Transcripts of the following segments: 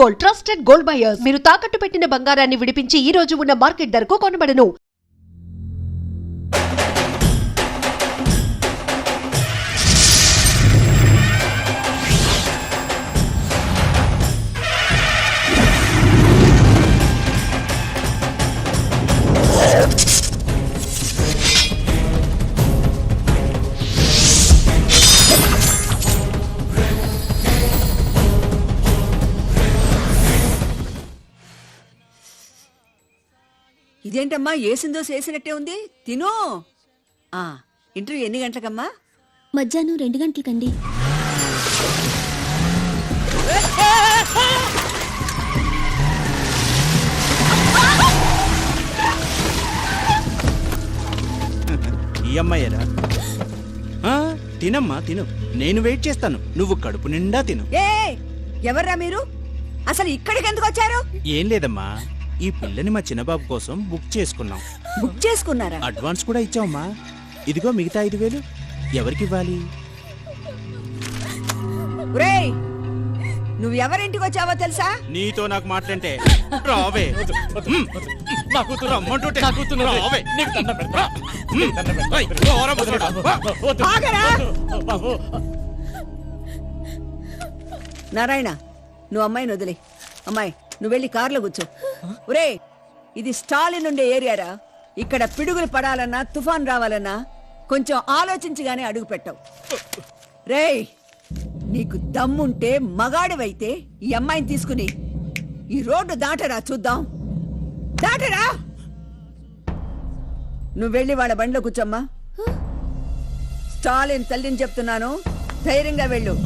Gold, trusted gold buyers. మీరు తాకట్టు పెట్టిన బంగారాన్ని విడిపించి ఈ రోజు ఉన్న మార్కెట్ ధరకు కొనబడను. ఇదేంటమ్మా ఏసిందో చేసినట్టే ఉంది, తిను. ఇంటర్వ్యూ ఎన్ని గంటలకమ్మా? మధ్యాహ్నం 2 గంటలకండి. ఈ అమ్మాయేరా? తినమ్మా తిను, నేను వెయిట్ చేస్తాను, నువ్వు కడుపు నిండా తిను. ఎవర్రా మీరు? అసలు ఇక్కడికి ఎందుకు వచ్చారు? ఏం లేదమ్మా, ఈ పిల్లని మా చిన్నబాబు కోసం బుక్ చేసుకున్నాం. బుక్ చేసుకున్నారా? అడ్వాన్స్ కూడా ఇచ్చావమ్మా. ఇదిగో మిగతా 5,000 ఎవరికి ఇవ్వాలి? నువ్వు ఎవరింటికి వచ్చావో తెలుసా? నీతో నాకు మాట్లాంటే రావే. నారాయణ, నువ్వు అమ్మాయిని వదిలే. అమ్మాయి, నువ్వు వెళ్ళి కారులో కూర్చో. ఒరే, ఇది స్టాలిన్ ఉండే ఏరియారా. ఇక్కడ పిడుగులు పడాలన్నా తుఫాన్ రావాలన్నా కొంచెం ఆలోచించగానే అడుగు పెట్టవు. రేయ్, నీకు దమ్ముంటే మగాడివైతే ఈ అమ్మాయిని తీసుకుని ఈ రోడ్డు దాటరా, చూద్దాం. దాటరా. నువ్వు వెళ్ళి వాళ్ళ బండిలో కూర్చోమ్మా. స్టాలిన్ తల్లిని చెప్తున్నాను, ధైర్యంగా వెళ్ళు.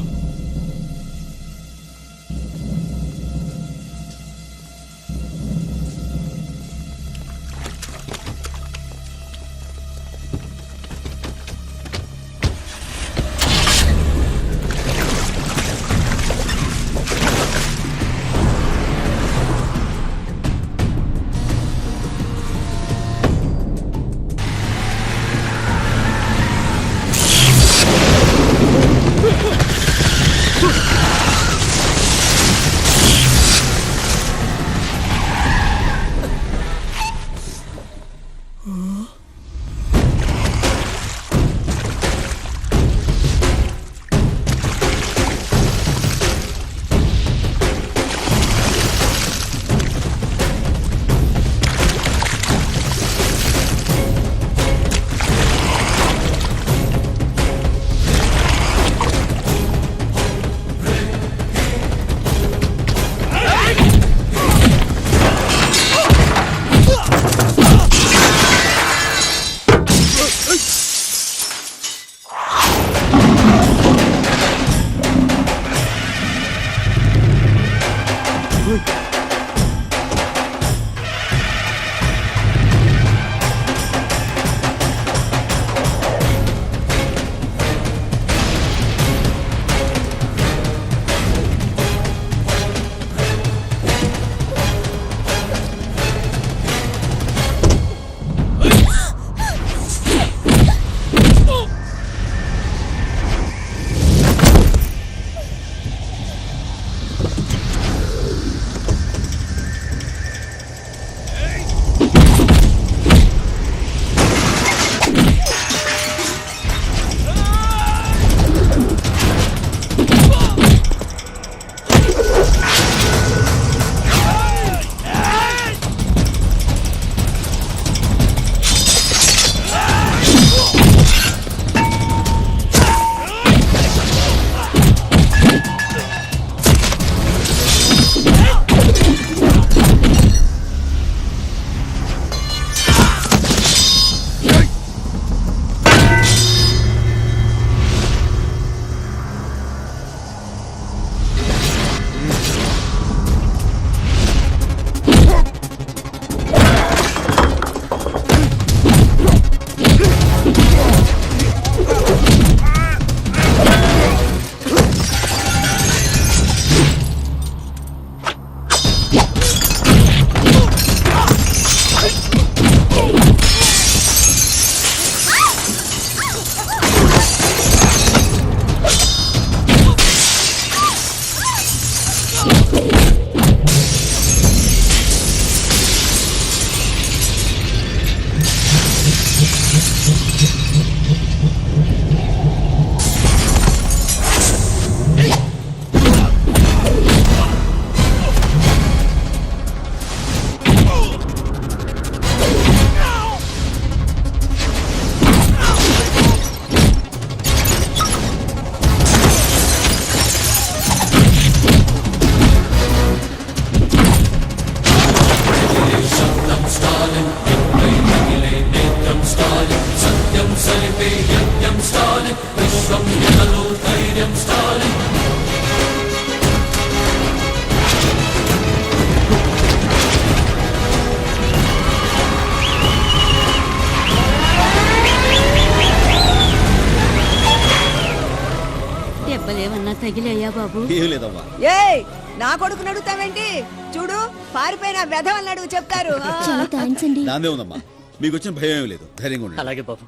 తగిలయ్యా బాబు? ఏం లేదమ్మా. ఏయ్ నా కొడుకుని అడుగుతావేంటి? చూడు పారిపోయిన వెధవల్ని అడుగు చెప్తారు. చాలా థ్యాంక్స్ అండి. నాదే ఉందమ్మా, మీకు వచ్చిన భయం ఏం లేదు, ధైర్యంగా ఉండండి. అలాగే బాబు.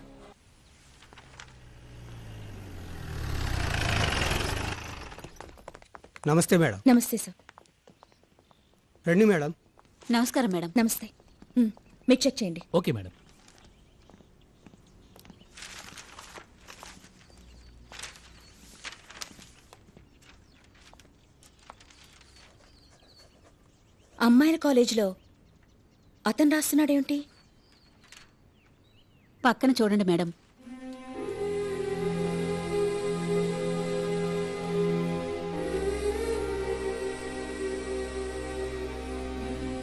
నమస్తే మేడం. నమస్తే సార్. రండి మేడం. నమస్కారం మేడం. నమస్తే. మీరు చెక్ చేయండి. Okay madam. అమ్మాయిల కాలేజీలో అతను రాస్తున్నాడేమిటి? పక్కన చూడండి మేడం.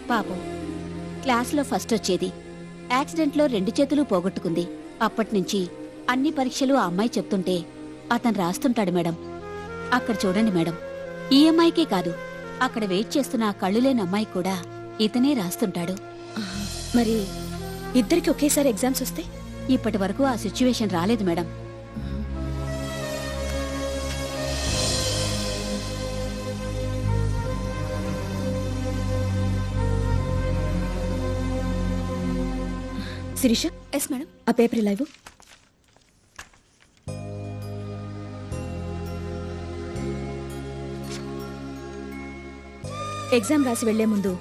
పాపం క్లాసులో ఫస్ట్ వచ్చేది, యాక్సిడెంట్లో 2 చేతులు పోగొట్టుకుంది. అప్పటినుంచి అన్ని పరీక్షలు ఆ అమ్మాయి చెప్తుంటే అతను రాస్తుంటాడు మేడం. అక్కడ చూడండి మేడం, ఈ అమ్మాయికే కాదు, అక్కడ వెయిట్ చేస్తున్న ఆ కళ్ళు లేని అమ్మాయి కూడా ఇతనే రాస్తుంటాడు. మరి ఇద్దరికి ఒకేసారి ఎగ్జామ్స్ వస్తే? ఇప్పటి వరకు ఆ సిచ్యువేషన్ రాలేదు మేడం. శిరీష. Yes madam. ఆ పేపర్ ఇలా ఇవ్వు. ఎగ్జామ్ రాసి వెళ్లే ముందు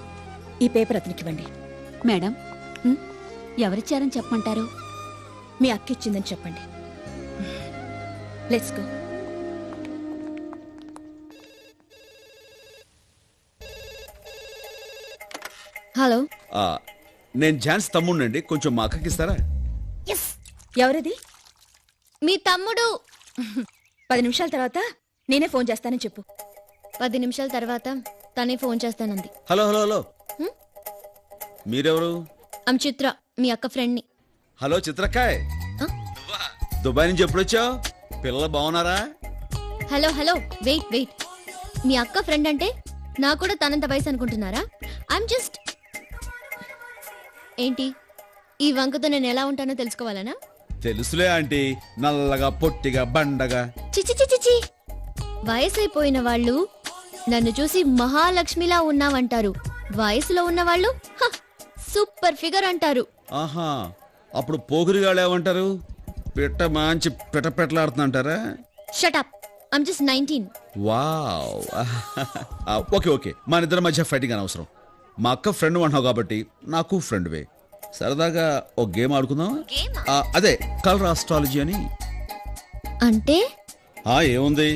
ఈ పేపర్ అతనికి ఇవ్వండి. మేడం, ఎవరిచ్చారని చెప్పమంటారు? మీ అక్క ఇచ్చిందని చెప్పండి. Let's go. హలో, నేను ఝాన్స్ తమ్ముడినండి, కొంచెం మా అక్కకి ఇస్తారా? ఎవరది? మీ తమ్ముడు. 10 నిమిషాల తర్వాత నేనే ఫోన్ చేస్తానని చెప్పు. 10 నిమిషాల తర్వాత తనే ఫోన్ చేస్తానంది. హలో హలో హలో, మీరెవరు? ఆమె చిత్ర, మీ అక్క ఫ్రెండ్ని. హలో చిత్రకాయ్, దుబాయ్ నుంచి ఎప్పుడు వచ్చావు? పిల్లలు బాగున్నారా? Hello hello, wait wait. మీ అక్క ఫ్రెండ్ అంటే నాకు కూడా తనంత వయసు అనుకుంటున్నారా? I'm just. ఏంటి ఈ వంకతో నేను ఎలా ఉంటానో తెలుసుకోవాలనా? తెలుసులే ఆంటీ, నల్లగా పొట్టిగా బండగా. చిచి చిచి చి. వయసైపోయిన వాళ్ళు నన్ను చూసి మహాలక్ష్మిలా ఉన్నావంటారు. వయసులో ఉన్నవాళ్ళు సూపర్ ఫిగర్ అంటారు. ఆహా, అప్పుడు పోగురిగాళ్ళు ఏమంటారు? పిట్ట మంచి పిటపెట్లాడుతుంటారా? Shut up, I'm just 19. Wow. Okay okay, మన ఇద్దరి మధ్య ఫైటింగ్ అనవసరం. మా అక్క ఫ్రెండ్ అంటున్నావు కాబట్టి నాకు ఫ్రెండ్వే. సరదాగా ఒక గేమ్ ఆడుకుందాం. అదే కలర్ ఆస్ట్రాలజీ అని. అంటే ఏముంది,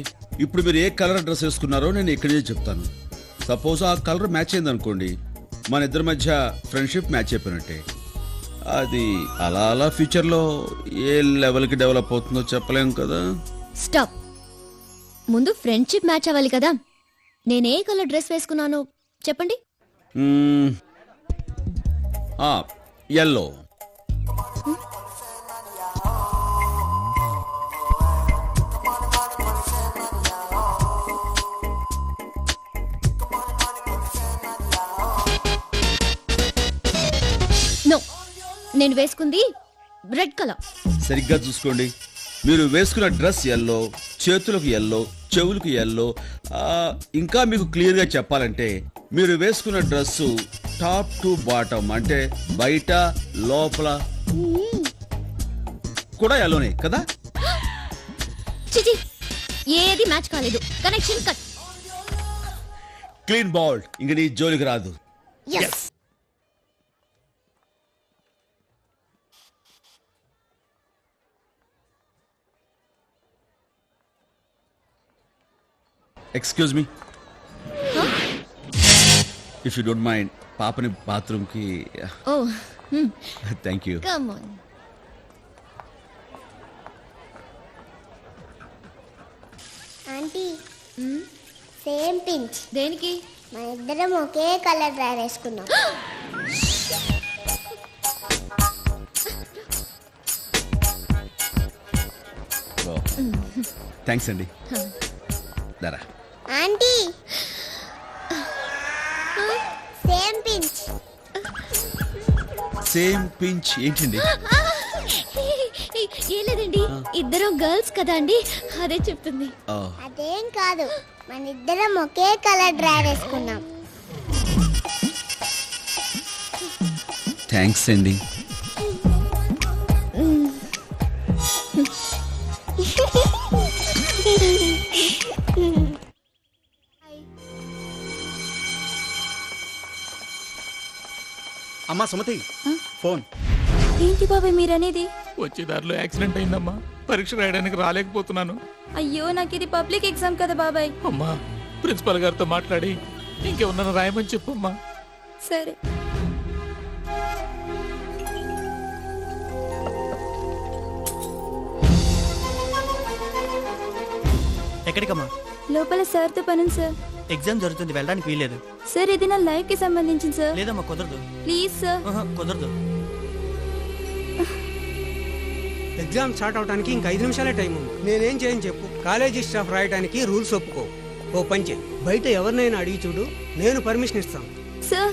ఇప్పుడు మీరు ఏ కలర్ డ్రెస్ వేసుకున్నారో నేను ఇక్కడే చెప్తాను. సపోజ్ ఆ కలర్ మ్యాచ్ అయింది అనుకోండి, మన ఇద్దరి మధ్య ఫ్రెండ్షిప్ మ్యాచ్ అయిపోయినట్టే. అది అలా అలా ఫ్యూచర్లో ఏ లెవెల్కి డెవలప్ అవుతుందో చెప్పలేం కదా. స్టాప్. ముందు ఫ్రెండ్షిప్ మ్యాచ్ అవ్వాలి కదా. నేనే కలర్ డ్రెస్ వేసుకున్నాను చెప్పండి. ఎల్లో. నో, నేను వేసుకుంది రెడ్ కలర్. సరిగ్గా చూసుకోండి, మీరు వేసుకున్న డ్రెస్ ఎల్లో, చేతులకు ఎల్లో, చెవులకు ఎల్లో. ఇంకా మీకు క్లియర్గా చెప్పాలంటే మీరు వేసుకున్న డ్రెస్సు టాప్ టు బాటమ్ అంటే బయట లోపల కూడా ఎల్లోనే కదా. చిచి, ఏది మ్యాచ్ కాలేదు. Connection cut. క్లీన్ బౌల్డ్, ఇంక నీ జోలికి రాదు. Excuse me, if you don't mind, పాపని బాత్రూమ్కి. Oh thank you. Come on. Aunty same pinch. దేనికి? మన ఇద్దరం ఒకే కలర్ డ్రెస్ వేసుకున్నాం. థ్యాంక్స్ అండి. దరా aunty same pinch. Same pinch ఏంటండి? ఏం లేదండి, ఇద్దరం గర్ల్స్ కదా అండి, అదే చెప్తుంది. అదేం కాదు, మన ఇద్దరం ఒకే కలర్ డ్రెస్ వేసుకున్నాం. థ్యాంక్స్ అండి. అమ్మా సుమతి, ఫోన్. ఏంటి బాబాయ్ మీరనేది? వచ్చే దారిలో యాక్సిడెంట్ అయిందమ్మా, పరీక్ష రాయడానికి రాలేకపోతున్నాను. అయ్యో నాకు ఇది పబ్లిక్ ఎగ్జామ్ కదా బాబాయ్. అమ్మా, ప్రిన్సిపల్ గారితో మాట్లాడి ఇంకేమన్నా రాయమని చెప్పమ్మా. సరే. ఎక్కడికమ్మా? లోపల సార్తో పనుంది సార్. ఎగ్జామ్ జరుగుతుంది, వెళ్ళడానికి వీల్లేదు. సార్ ఇది నా లైఫ్ కి సంబంధించింది సార్. లేదమ్మా, కుదరదు. Please sir. కుదరదు. ఎగ్జామ్ స్టార్ట్ అవడానికి ఇంకా 5 నిమిషాలే టైం ఉంది. నేనేం చేయని చెప్పు. కాలేజీ స్టాఫ్ రాయడానికి రూల్స్ ఒప్పుకో. ఓ పని చేయి, బయట ఎవరినైనా అడిగి చూడు, నేను పర్మిషన్ ఇస్తాను. సార్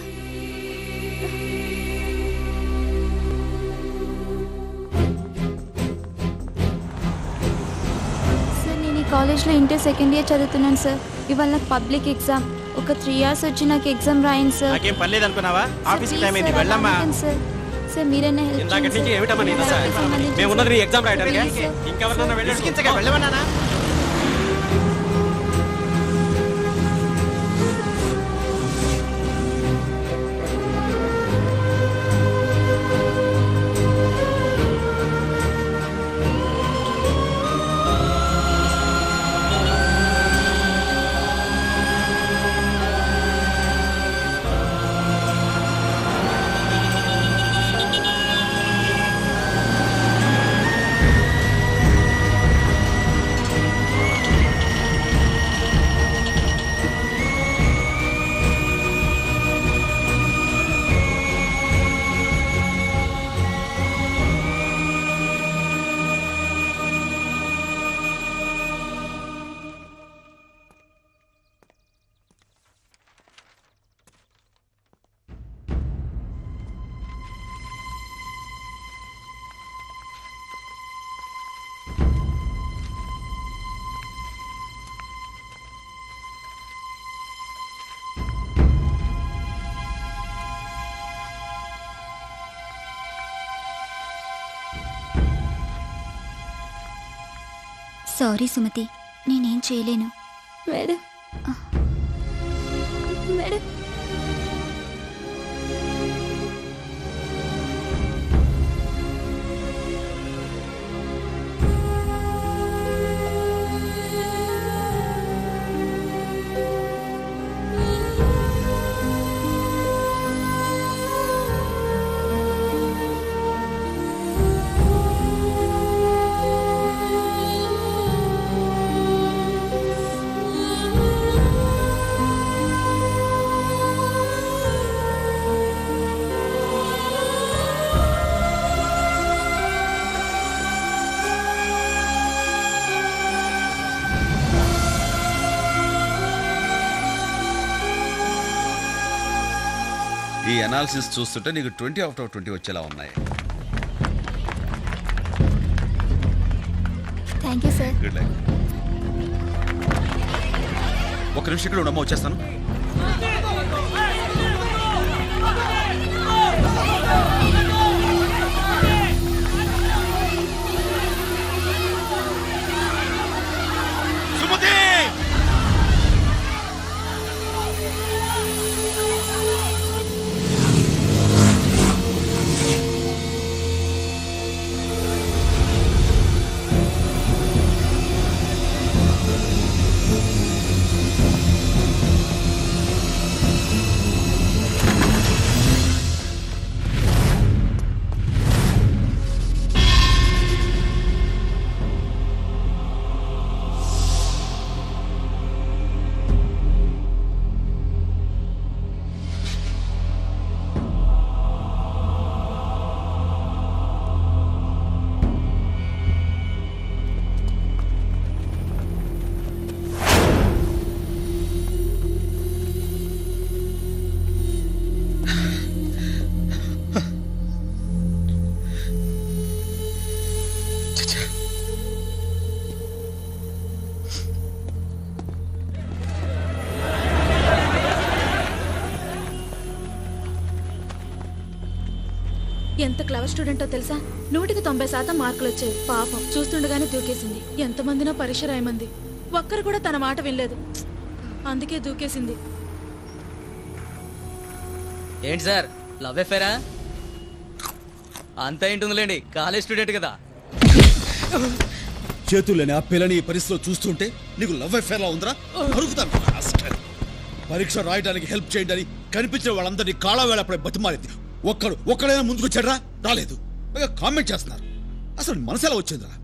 సార్ నేను ఈ కాలేజ్లో ఇంటర్ సెకండ్ ఇయర్ చదువుతున్నాను సార్. ఇవాళ నాకు పబ్లిక్ ఎగ్జామ్. ఒక 3 hours వచ్చి నాకు ఎగ్జామ్ రాయండి సార్. నాకేం పని లేదనుకున్నావా? ఆఫీస్ Please టైం అయింది, sir, వెళ్ళమ్మా. అలాగే సార్. సార్ మీరైనా help ఇందాక చేయండి నుంచి సార్. ఏమిటమ్మా నీ దశ? నాకు సంబంధించిన మేము ఉన్నది నీ ఎగ్జామ్ రాయడానికి. Please sir. ఇంకెవరన్నా వెళ్ళమన్నానా? సారీ సుమతి, నేనేం చేయలేను. మేడం మేడం ఈ అనాలిసిస్ చూస్తుంటే నీకు 20 out of 20 వచ్చేలా ఉన్నాయి. Thank you sir. Good luck. ఒక నిమిషం ఇక్కడ ఉండమ్మా, వచ్చేస్తాను. సుమతి! ఎంత క్లవర్ స్టూడెంటో తెలుసా? 190% మార్కులు వచ్చాయి. పాపం చూస్తుండగానే దూకేసింది. ఎంతమందినో పరీక్ష రాయమంది, ఒక్కరు కూడా తన మాట వినలేదు. అందుకే దూకేసింది. ఏంటి సార్, లవ్ ఎఫేరా? అంతా ఏంటుందిలేండి, కాలేజ్ స్టూడెంట్ కదా. చేతుల్లోని ఆ పిల్లని ఈ పరిస్థితిలో చూస్తుంటే నీకు లవ్ అఫేర్ లా ఉందిరా? అడుగుతాను. పరీక్ష రాయడానికి హెల్ప్ చేయండి అని కనిపించిన వాళ్ళందరినీ కాళ్ళ వేళపడే బతిమాలింది. ఒక్కడైనా ముందుకు వచ్చాడ్రా? రాలేదు. కామెంట్ చేస్తున్నారు. అసలు మనసు ఎలా వచ్చిందిరా?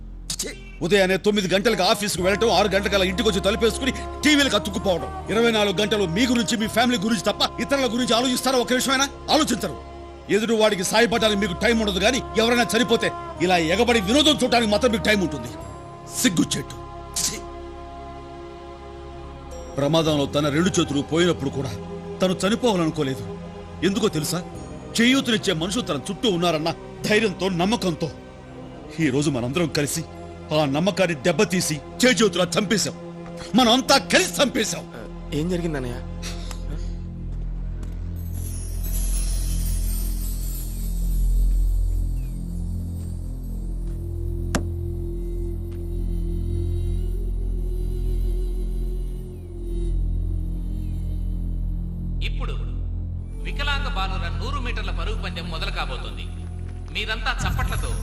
ఉదయాన్నే 9 గంటలకు ఆఫీస్కి వెళ్ళటం, 6 గంటల ఇంటికి వచ్చి తలుపేసుకుని టీవీలకు అతుక్కుపోవడం. 24 గంటలు మీ గురించి మీ ఫ్యామిలీ గురించి తప్ప ఇతరుల గురించి ఆలోచిస్తారా? ఒక విషయమైనా ఆలోచించరు. ఎదురు వాడికి సాయపడడానికి మీకు టైం ఉండదు, కానీ ఎవరైనా చనిపోతే ఇలా ఎగబడి వినోదం చూడడానికి మాత్రం మీకు టైం ఉంటుంది. సిగ్గుచ్చేట్టు. ప్రమాదంలో తన 2 చేతులు పోయినప్పుడు కూడా తను చనిపోవాలనుకోలేదు. ఎందుకో తెలుసా? చేయూతనిచ్చే మనుషులు తన చుట్టూ ఉన్నారన్న ధైర్యంతో, నమ్మకంతో. ఈ రోజు మనందరం కలిసి ఆ నమ్మకాన్ని దెబ్బతీసి చేయూతులా చంపేశాం. మనం అంతా కలిసి చంపేశాం. ఏం జరిగిందన్నయ్య? ఇప్పుడు వికలాంగ బాలుర 100 మీటర్ల పరుగు పందెం మొదలు కాబోతుంది. మీరంతా చప్పట్లతో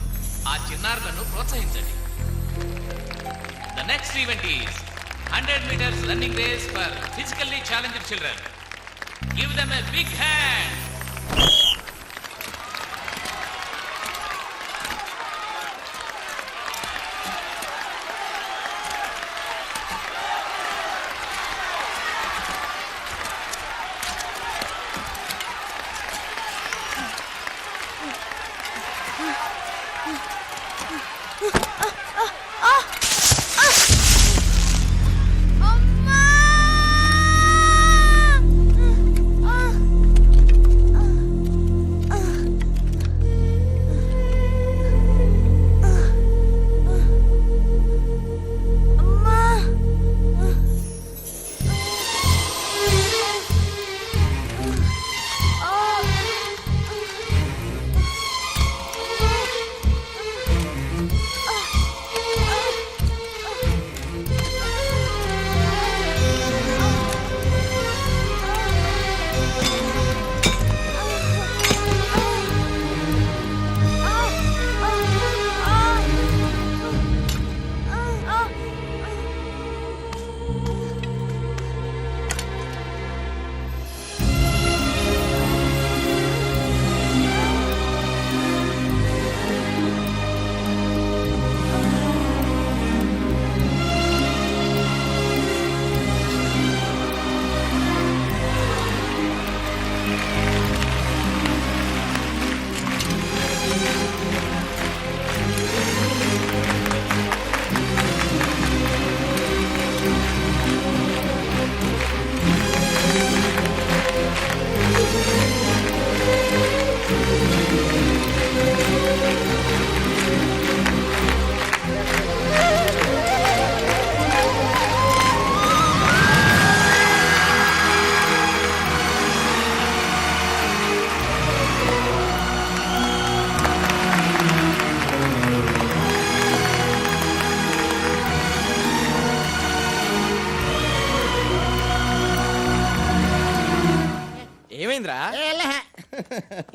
ఆ చిన్నారులను ప్రోత్సహించండి. The next event is 100 meters running race for physically challenged children. Give them a big hand.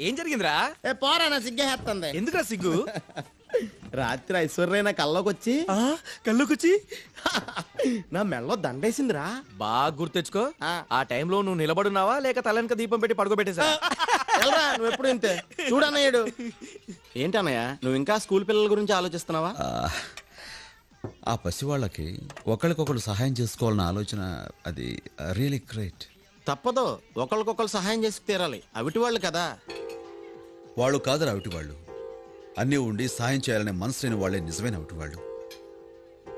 ఏం జరిగిందిరా? పోరా, నా సిగ్గేస్తుంది. ఎందుకురా సిగ్గు? రాత్రి ఐశ్వర్య నా కల్లోకొచ్చి నా మెళ్ళలో దండేసిందిరా. బాగా గుర్తెచ్చుకో. ఆ టైంలో నువ్వు నిలబడున్నావా లేక తలెనక దీపం పెట్టి పడుకోబెట్టేసా? నువ్వు ఎప్పుడు ఇంతే చూడన్నయ్యాడు. ఏంటన్నయ్య, నువ్వు ఇంకా స్కూల్ పిల్లల గురించి ఆలోచిస్తున్నావా? ఆ పసివాళ్ళకి ఒకరికొకరు సహాయం చేసుకోవాలన్న ఆలోచన అది రియలీ గ్రేట్. తప్పదు, ఒకరికొకరు సహాయం చేసి తీరాలి. అవిటి వాళ్ళు కదా. వాళ్ళు కాదు అవిటి వాళ్ళు. అన్నీ ఉండి సాయం చేయాలనే మనసు లేని వాళ్ళే నిజమైన అవిటి వాళ్ళు.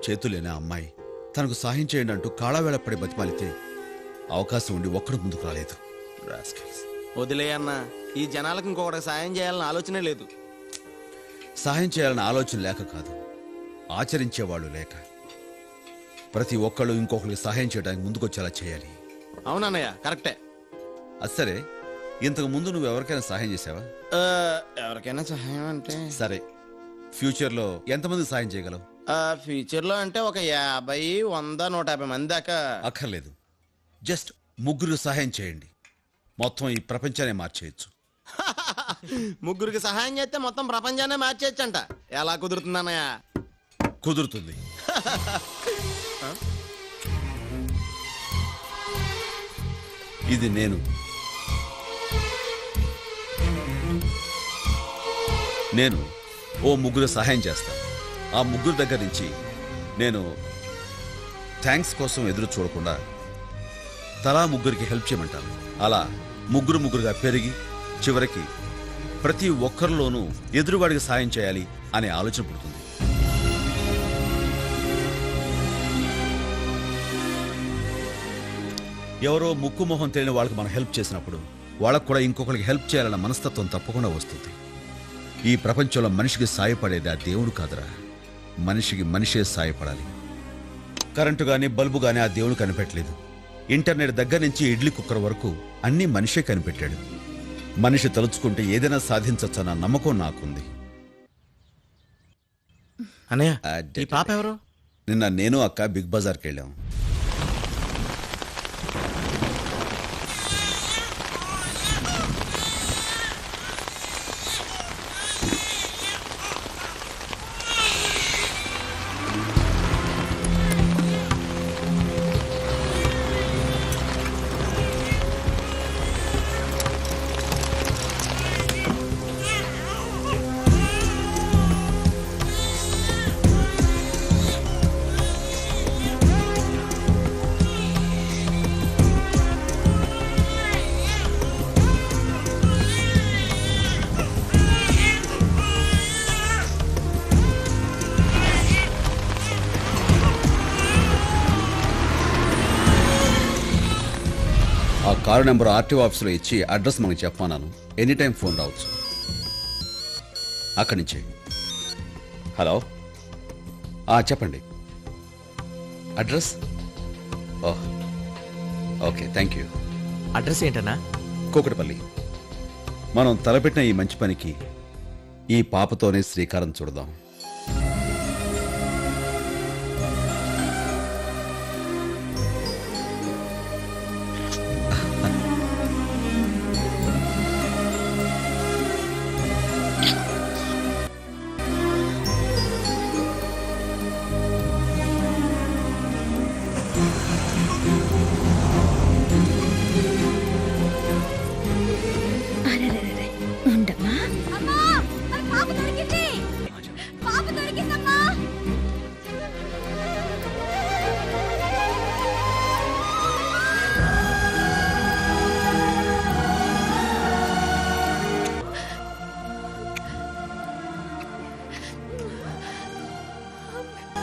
చేతులేని అమ్మాయి తనకు సాయం చేయండి అంటూ కాళావేళపడి బతిమాలితే అవకాశం ఉండి ఒక్కడు ముందుకు రాలేదు. వదిలే అన్న, ఈ జనాలకు ఇంకొకటి సాయం చేయాలన్న ఆలోచనే లేదు. సాయం చేయాలన్న ఆలోచన లేక కాదు, ఆచరించేవాళ్ళు లేక. ప్రతి ఒక్కళ్ళు ఇంకొకరికి సహాయం చేయడానికి ముందుకొచ్చేలా చేయాలి. అవునన్నయ్య, కరెక్టే. అసరే ఇంతకు ముందు నువ్వు ఎవరికైనా సహాయం చేసావా? ఎవరికైనా సహాయం అంటే సరే, ఫ్యూచర్లో ఎంతమందికి సహాయం చేయగలవు? ఫ్యూచర్ లో అంటే ఒక 50, 100, 150 మంది దాకా. అక్కర్లేదు, జస్ట్ 3 సహాయం చేయండి, మొత్తం ఈ ప్రపంచాన్ని మార్చేయచ్చు. 3 సహాయం చేస్తే మొత్తం ప్రపంచాన్ని మార్చేయచ్చంట. ఎలా కుదురుతుందన్నయ్య? కుదురుతుంది. ఇది నేను ఓ 3 సహాయం చేస్తాను. ఆ 3 దగ్గర నుంచి నేను థ్యాంక్స్ కోసం ఎదురు చూడకుండా తలా 3కి హెల్ప్ చేయమంటాను. అలా 3గా పెరిగి చివరికి ప్రతి ఒక్కరిలోనూ ఎదురువాడికి సాయం చేయాలి అనే ఆలోచన పుడుతుంది. ఎవరో ముక్కు మొహం తెలియని వాళ్ళకి మనం హెల్ప్ చేసినప్పుడు వాళ్ళకు కూడా ఇంకొకరికి హెల్ప్ చేయాలన్న మనస్తత్వం తప్పకుండా వస్తుంది. ఈ ప్రపంచంలో మనిషికి సాయపడేది ఆ దేవుడు కాదురా, మనిషికి మనిషే సాయపడాలి. కరెంటు గాని బల్బు గాని ఆ దేవుడు కనిపెట్టలేదు. ఇంటర్నెట్ దగ్గర నుంచి ఇడ్లీ కుక్కర్ వరకు అన్నీ మనిషే కనిపెట్టాడు. మనిషి తలుచుకుంటే ఏదైనా సాధించచ్చన్న నమ్మకం నాకుంది. అన్నయ్య, ఈ పాప ఎవరు? నిన్న నేను అక్క బిగ్ బజార్కి వెళ్ళాం. ఆ కారు నెంబర్ ఆర్టీఓ ఆఫీసులో ఇచ్చి అడ్రస్ మనకు చెప్పమన్నాను. ఎనీ టైం ఫోన్ రావచ్చు. అక్కడి నుంచి. హలో, చెప్పండి. Address? Oh, okay, thank you. Address ఏంటన్నా? కూకట్పల్లి. మనం తలపెట్టిన ఈ మంచి పనికి ఈ పాపతోనే శ్రీకారం చుడదాం.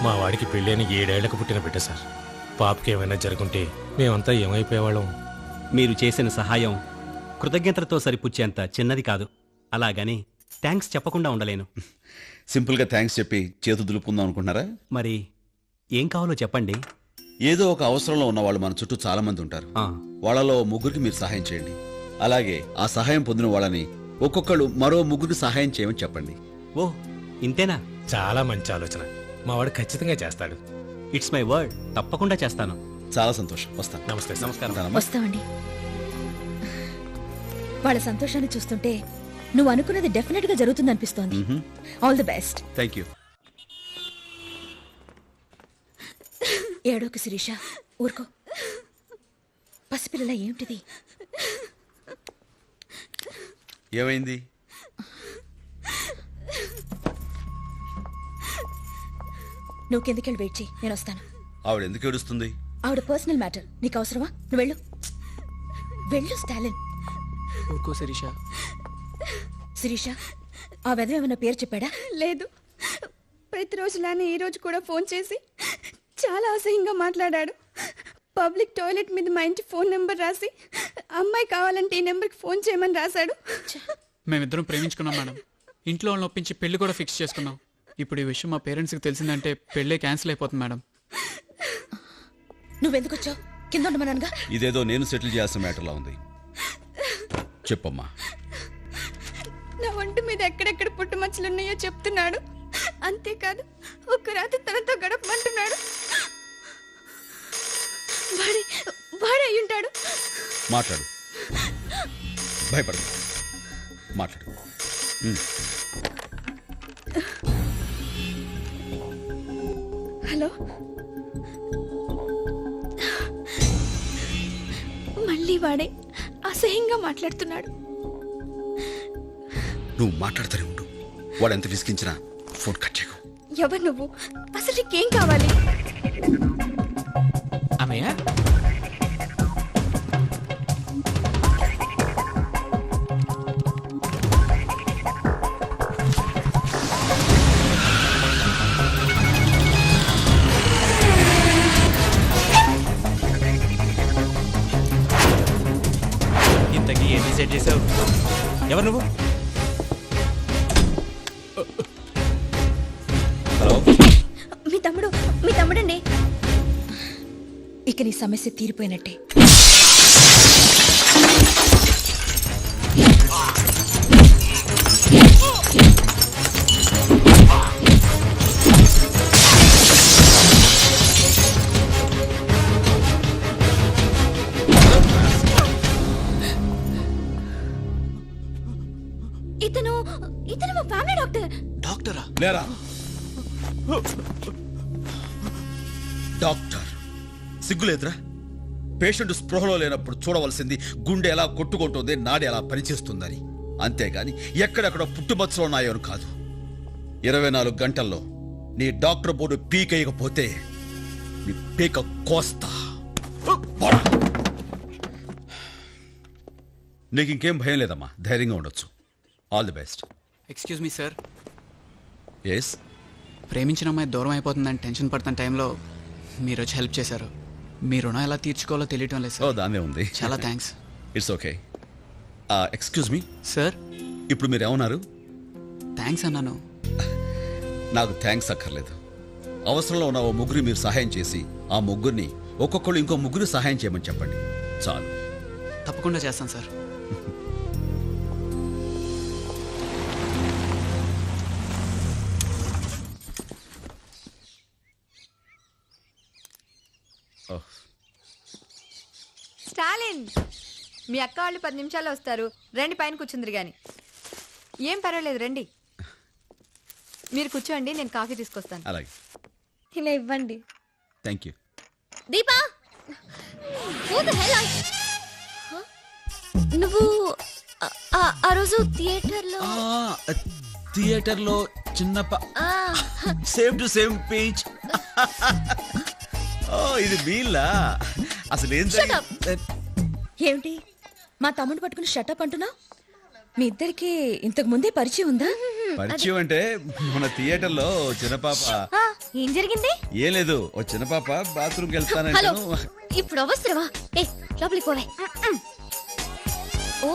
మా వాడికి పెళ్ళైన 7 ఏళ్లకు పుట్టిన బిడ్డ సార్. పాపకి ఏమైనా జరుగుంటే మేమంతా ఏమైపోయేవాళ్ళం. మీరు చేసిన సహాయం కృతజ్ఞతలతో సరిపుచ్చేంత చిన్నది కాదు. అలాగని థ్యాంక్స్ చెప్పకుండా ఉండలేను. సింపుల్గా థ్యాంక్స్ చెప్పి చేతు దులుపుకుందాం అనుకుంటున్నారా? మరి ఏం కావాలో చెప్పండి. ఏదో ఒక అవసరంలో ఉన్న వాళ్ళు మన చుట్టూ చాలా మంది ఉంటారు. వాళ్ళలో 3కి మీరు సహాయం చేయండి. అలాగే ఆ సహాయం పొందిన వాళ్ళని ఒక్కొక్కళ్ళు మరో 3కి సహాయం చేయమని చెప్పండి. ఓ, ఇంతేనా? చాలా మంచి ఆలోచన. మా వాడు ఖచ్చితంగా చేస్తాడు. It's my word. తప్పకుండా చేస్తాను. చాలా సంతోషం. వస్తాను. నమస్తే. నమస్కారం. వస్తామండి. వాళ్ళ సంతోషాన్ని చూస్తుంటే నువ్వు అనుకున్నది డెఫినెట్ గా జరుగుతుంది అనిపిస్తోంది. All the best. Thank you. ఏడోకు శిరీష, ఊరుకో. పసిపిల్లల ఏమిటిది? ఏమైంది? నువ్వు కిందకెళ్ళి వెయిట్ చేయి, నేను వస్తాను. ఆవిడ ఎందుకు ఏడుస్తుంది? ఆవిడ పర్సనల్ మ్యాటర్, నీకు అవసరమా? నువ్వు వెళ్ళు. వెళ్ళు స్టాలిన్. ఊరుకో శిరీష. శిరీష, ఆ వెధవ ఏమన్నా పేరు చెప్పాడా? లేదు. ప్రతిరోజులానే ఈ రోజు కూడా ఫోన్ చేసి చాలా అసహ్యంగా మాట్లాడాడు. పబ్లిక్ టాయిలెట్ మీద మా ఇంటి ఫోన్ నెంబర్ రాసి అమ్మాయి కావాలంటే ఈ నెంబర్కి ఫోన్ చేయమని రాశాడు. మేమిద్దరం ప్రేమించుకున్నాం మేడం. ఇంట్లో వాళ్ళని ఒప్పించి పెళ్లి కూడా ఫిక్స్ చేసుకున్నాం. ఇప్పుడు ఈ విషయం మా పేరెంట్స్కి తెలిసిందంటే పెళ్ళే క్యాన్సిల్ అయిపోతుంది మేడం. నువ్వెందుకు వచ్చావు? కింద ఉండమన్నానుగా. ఇదేదో నేను సెటిల్ చేయాల్సిన మ్యాటర్లా ఉంది. చెప్పమ్మా. నా ఒంటి మీద ఎక్కడెక్కడ పుట్టుమచ్చలున్నాయో చెప్తున్నాడు. అంతేకాదు ఒక్క రాత్రి తనతో గడపమంటున్నాడు. వాడే అయి ఉంటాడు. మాట్లాడు, భయపడదు, మాట్లాడు. హలో, మళ్ళీ వాడే అసహ్యంగా మాట్లాడుతున్నాడు. నువ్వు మాట్లాడుతూనే ఉండు. వాడు ఎంత విసిగించినా ఫోన్ కట్ చేయకు. ఎవరు నువ్వు? అసలు నీకేం కావాలి? అన్నయ్య ఇంతకీ ఏం డిసైడ్ చేసావు? ఎవరు నువ్వు? హలో, మీ తమ్ముడండి. ఇక నీ సమస్య తీరిపోయినట్టే. ఇతను మా ఫ్యామిలీ డాక్టర్. డాక్టరా? లేరా డాక్టర్, సిగ్గులేదురా? పేషెంట్ స్పృహలో లేనప్పుడు చూడవలసింది గుండె ఎలా కొట్టుకుంటుంది, నాడి ఎలా పనిచేస్తుందని. అంతేగాని ఎక్కడెక్కడ పుట్టుమచ్చలు ఉన్నాయో అని కాదు. 24 గంటల్లో నీ డాక్టర్ బోర్డు పీకేయకపోతే నీ పీక కోస్తా. నీకు ఇంకేం భయం లేదమ్మా, ధైర్యంగా ఉండొచ్చు. All the best. Excuse me sir. Yes. ప్రేమించిన అమ్మాయి దూరం అయిపోతుందని టెన్షన్ పడుతున్న టైంలో మీరు వచ్చి హెల్ప్ చేశారు. మీ రుణం ఎలా తీర్చుకోవాలో తెలియటం లేదు సార్. దాన్నే ఉంది. చాలా thanks. It's okay. Excuse me sir. ఇప్పుడు మీరు ఏమన్నారు? థ్యాంక్స్ అన్నాను. నాకు థ్యాంక్స్ అక్కర్లేదు. అవసరంలో ఉన్న ఓ ముగ్గురు మీరు సహాయం చేసి ఆ ముగ్గురిని ఒక్కొక్కళ్ళు ఇంకో ముగ్గురు సహాయం చేయమని చెప్పండి, చాలు. తప్పకుండా చేస్తాను సార్. స్టాలిన్, మీ అక్క వాళ్ళు 10 నిమిషాల్లో వస్తారు. రండి, పైన కూర్చుందిరు గాని. ఏం పర్వాలేదు, రండి. మీరు కూర్చోండి, నేను కాఫీ తీసుకొస్తాను. అలాగే. ఇలా ఇవ్వండి. Thank you. దీపా, నువ్వు ఆ రోజు థియేటర్లో చిన్న సేమ్ టు సేమ్ పేజ్. ఇది మీలా? అసలు ఏం ఏమిటి మా తమ్ముడు పట్టుకుని షటప్ అంటున్నా? మీ ఇద్దరికి ఇంతకు ముందే పరిచయం ఉందా? పరిచయం అంటే మన థియేటర్లో చిన్న పాప. ఏం జరిగింది? ఏం లేదు, ఓ చిన్న పాప బాత్రూమ్కి హలో, వెళ్తానంటాను. ఇప్పుడు అవసరమా? ఏ లోపలికి పోవే. ఓ,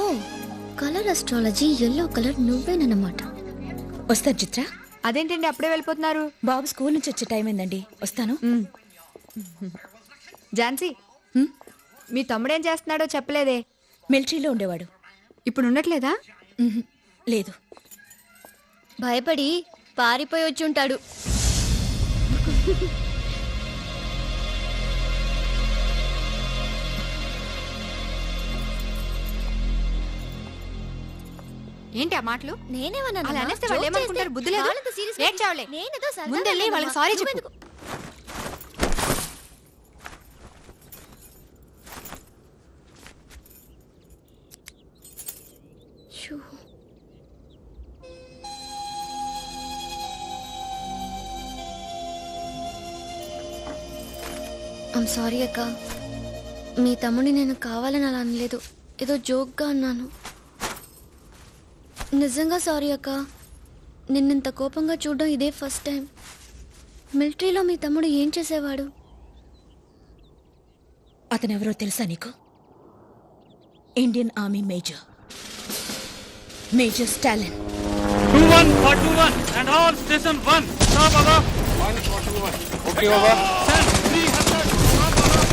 కలర్ అస్ట్రాలజీ ఎల్లో కలర్ నువ్వేనన్నమాట. వస్తాను చిత్ర. అదేంటండి అప్పుడే వెళ్ళిపోతున్నారు? బాబు స్కూల్ నుంచి వచ్చే టైం అయిందండి, వస్తాను. ఝాన్సీ, మీ తమ్ముడేం చేస్తున్నాడో చెప్పలేదే. మిలిటరీలో ఉండేవాడు. ఇప్పుడు ఉండట్లేదా? లేదు. భయపడి పారిపోయి వచ్చి ఉంటాడు. ఏంటి ఆ మాటలు? నేనేమన్నా అలా అనేస్తే వాళ్ళు ఏమనుకుంటారు? బుద్ధి లేదు. ఏడ్చావులే. ముందెళ్ళి వాళ్ళకి సారీ చెప్పు. ఐమ్ సారీ అక్క. మీ తమ్ముడిని నేను కావాలని అలా అనలేదు, ఏదో జోక్గా అన్నాను. నిజంగా సారీ అక్క. నిన్నింత కోపంగా చూడడం ఇదే ఫస్ట్ టైం. మిలిటరీలో మీ తమ్ముడు ఏం చేసేవాడు? అతనెవరో తెలుసా నీకు? Indian army major, major Stalin. 2141 and all station 1. Stop over. 141. Okay over. Sir, 300. Stop over.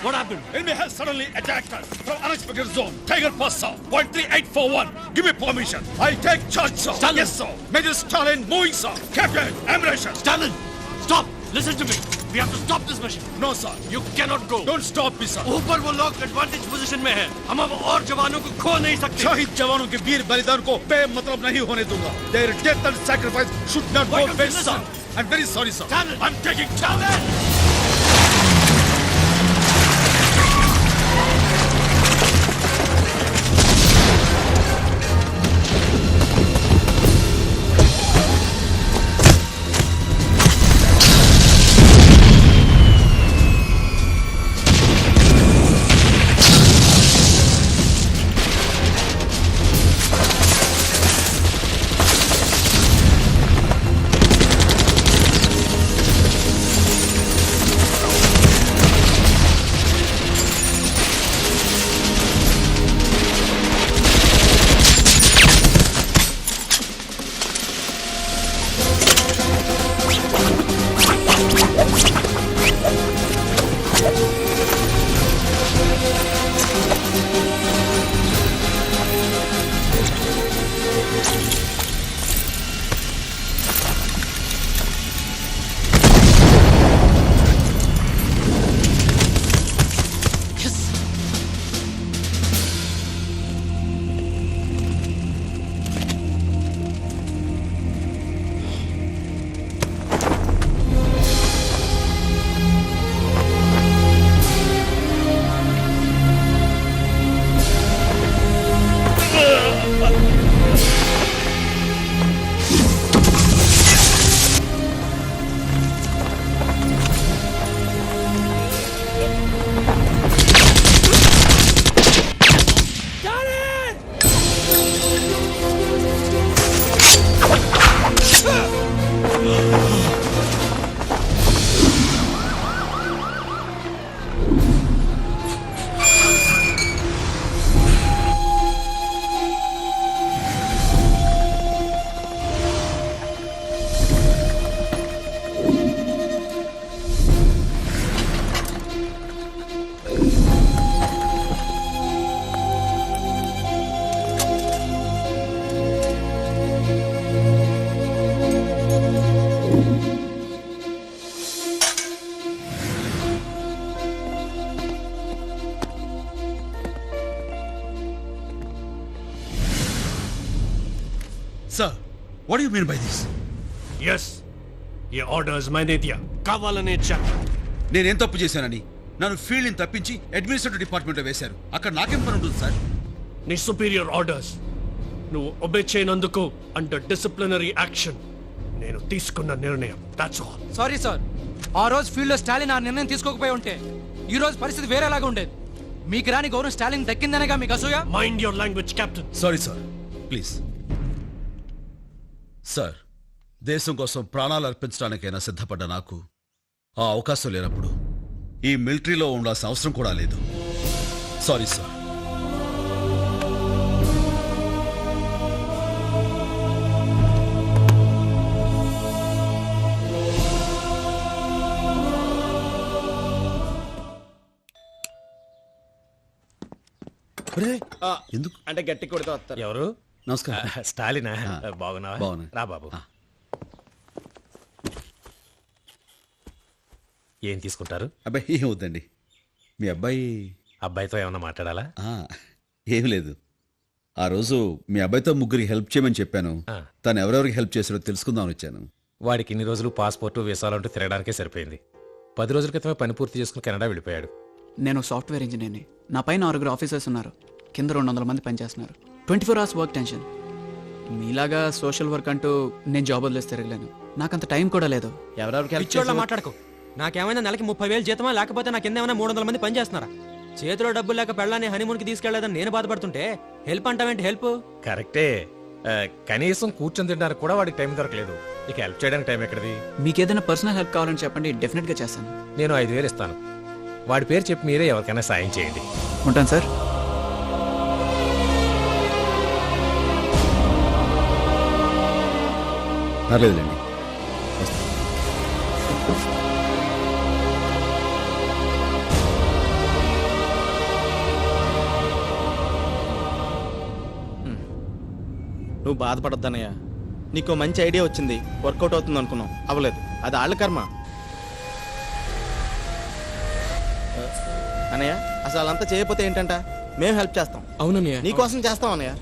What happened? Enemy has suddenly attacked us from unexpected zone. Tiger Pass, sir. 13841. Give me permission. I take charge, sir. Stalin. Yes, sir. Major Stalin moving, sir. Captain, ammunition. Stalin, stop. Listen to me. We have to stop this mission. No, sir. You cannot go. Don't stop me, sir. ऊपर वो लोग advantage position में है. हम अब और जवानों को खो नहीं सकते. शहीद जवानों के वीर बलिदान को बेमतलब नहीं होने दूंगा. Their death and sacrifice should not go waste, sir. I'm very sorry, sir. Stalin. I'm taking charge. Sir, what do you mean by this? Yes, ये orders मैंने दिया. కావాలనే ఇచ్చాను. నేనేం తప్పు చేశానని నన్ను ఫీల్డ్ ని తప్పించి అడ్మినిస్ట్రేటివ్ డిపార్ట్మెంట్ లో వేశారు. అక్కడ నాకేం పని ఉంటుంది సార్? నీ సుపీరియర్ ఆర్డర్స్ నువ్వు ఒబే చేయనందుకు అండర్ డిసిప్లినరీ యాక్షన్ నేను తీసుకున్న నిర్ణయం. That's all. సారీ సార్, ఆ రోజు ఫీల్డ్ లో స్టాలిన్ ఆ నిర్ణయం తీసుకోకపోయి ఉంటే ఈ రోజు పరిస్థితి వేరేలాగా ఉండేది. మీకు రాని గౌరవం స్టాలిన్ దక్కిందనగా మీకు అసూయ? Mind your language captain. Sorry sir, please. Sir, దేశం కోసం ప్రాణాలు అర్పించడానికైనా సిద్ధపడ్డ నాకు ఆ అవకాశం లేనప్పుడు ఈ మిలిటరీలో ఉండాల్సిన అవసరం కూడా లేదు. Sorry sir. ఎందుకు అంటే గట్టి కొడితే వస్తారు. ఎవరు? నమస్కారం. స్టాలినా? బాగున్నావా? బాగున్నా. రా బాబు. ఏం తీసుకుంటారు? అబ్బాయి ఏం వద్దండి. మీ అబ్బాయితో ఏమన్నా మాట్లాడాలా? ఏమి లేదు. ఆ రోజు మీ అబ్బాయితో ముగ్గురికి హెల్ప్ చేయమని చెప్పాను. తను ఎవరెవరికి హెల్ప్ చేశారో తెలుసుకుందామని వచ్చాను. వాడికి ఇన్ని రోజులు పాస్పోర్టు వీసాలంటూ తిరగడానికే సరిపోయింది. 10 రోజుల క్రితమే పని పూర్తి చేసుకుని కెనడా వెళ్ళిపోయాడు. నేను సాఫ్ట్వేర్ ఇంజనీర్ని. నా పైన 6 ఆఫీసర్స్ ఉన్నారు. కింద 200 మంది పనిచేస్తున్నారు. 24 hours వర్క్ టెన్షన్. మీలాగా సోషల్ వర్క్ అంటూ నేను జాబ్ వదిలేసి తిరగలేను. నాకంత టైం కూడా లేదు. ఎవరెవరికి మాట్లాడుకో. నాకేమైనా నెలకి 30,000 జీతమా, లేకపోతే నా కింద ఏమైనా 300 మంది పనిచేస్తున్నారా? చేతిలో డబ్బులు లేక పెళ్ళాన్ని హనీమూన్కి తీసుకెళ్లేదని నేను బాధపడుతుంటే హెల్ప్ అంటావేంటి? హెల్ప్ కరెక్టే. కనీసం కూర్చొని తినడానికి కూడా వాడికి టైం దొరకలేదు. ఇక హెల్ప్ చేయడానికి టైం ఎక్కడిది? మీకు ఏదైనా పర్సనల్ హెల్ప్ కావాలని చెప్పండి, డెఫినెట్గా చేస్తాను. నేను 5,000 ఇస్తాను. వాడి పేరు చెప్పి మీరే ఎవరికైనా సాయం చేయండి. ఉంటాను సార్. పర్లేదులేండి. నువ్వు బాధపడొద్దన్నయ్య. నీకు మంచి ఐడియా వచ్చింది, వర్కౌట్ అవుతుంది అనుకున్నాం, అవ్వలేదు. అది వాళ్ళ కర్మ. అన్నయ్య అసలు అదంతా చేయకపోతే ఏంటంట, మేము హెల్ప్ చేస్తాం. అవునన్నయ్య. నీకోసం చేస్తాం అన్నయ్య.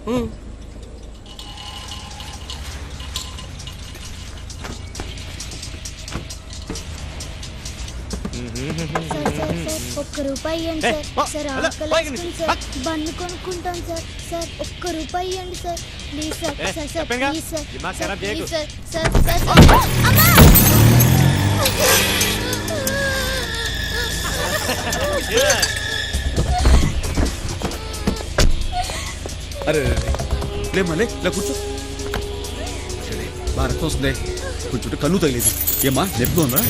ఒక్క రూపాయి ఇవ్వండి సార్. సార్ ఆకలి సార్, బన్ను కొనుక్కుంటాం సార్. సార్ ఒక్క రూపాయి ఇవ్వండి sir, please sir. Sir sir please sir. Please sir. Sir sir అరే లే మళ్ళీ ఇలా కూర్చో. బాగా రక్తం వస్తుంది, కొంచెం కన్ను తగిలేదు. ఏమా నొప్పిగా ఉందా?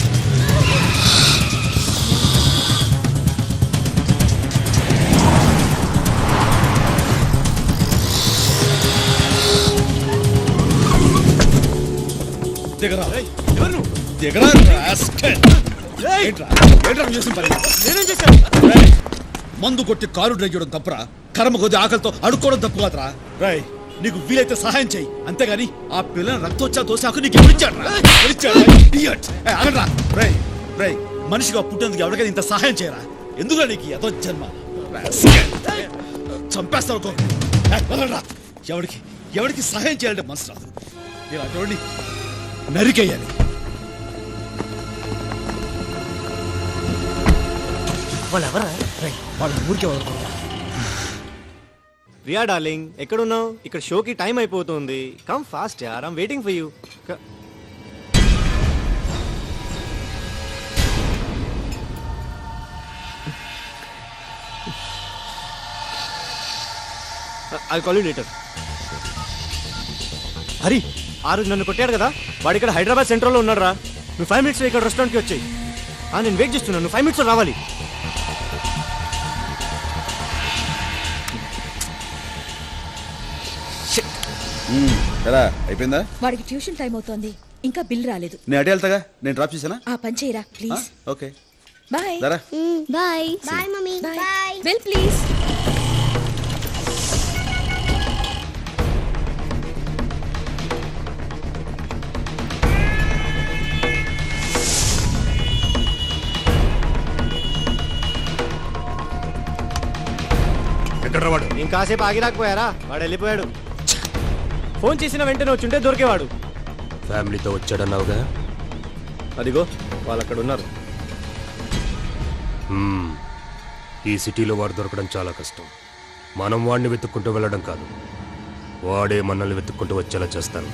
దిగరా దిగరా. మందు కొట్టి కారు డ్రైవ్ చేయడం తప్పురా? కర్మ కొద్ది ఆకలితో అడుక్కోవడం తప్పు కాదురా. రాయ్ నీకు వీలైతే సహాయం చేయి, అంతేగాని ఆ పిల్లని రక్తోచ్చా తోసాకు నీకు ఎవరిచ్చాడు? రై రై మనిషిగా పుట్టేందుకు ఎవరికైనా ఇంత సహాయం చేయరా? ఎందుకు నీకు ఏదో జన్మ? చంపేస్తావు. ఎవరికి ఎవరికి సహాయం చేయాలంటే మనసు రాదు. ఇలాంటి నరికేయాలి. వాళ్ళు ఎవరా? వాళ్ళ ఊరికే రియా డార్లింగ్, ఎక్కడున్నావు? ఇక్కడ షోకి టైం అయిపోతుంది. కమ్ ఫాస్ట్ యార్, I'm waiting for you. I call you later. Hari, ఆ రోజు నన్ను కొట్టాడు కదా, వాడు ఇక్కడ హైదరాబాద్ సెంట్రల్లో ఉన్నాడు రా. నువ్వు 5 minutes ఇక్కడ రెస్టారెంట్కి వచ్చాయి. నేను వెయిట్ చేస్తున్నాను, నువ్వు 5 minutes రావాలి. ఎలా అయిపోయిందా? వాడికి ట్యూషన్ టైం అవుతోంది, ఇంకా బిల్ రాలేదు. నేను అడే వెళ్తాగా, నేను డ్రాప్ చేసానా? ఆ పని చేయరా please. Okay bye. Bye bye mummy. Bye. Bill please. ఎక్కడ వాడు? ఇంకాసేపు ఆగి రాకపోయారా? వాడు వెళ్ళిపోయాడు. ఫోన్ చేసిన వెంటనే వచ్చుంటే దొరికేవాడు. ఫ్యామిలీతో వచ్చాడన్నావుగా? అదిగో వాళ్ళు అక్కడ ఉన్నారు. ఈ సిటీలో వాడు దొరకడం చాలా కష్టం. మనం వాడిని వెతుక్కుంటూ వెళ్ళడం కాదు, వాడే మనల్ని వెతుక్కుంటూ వచ్చేలా చేస్తాను.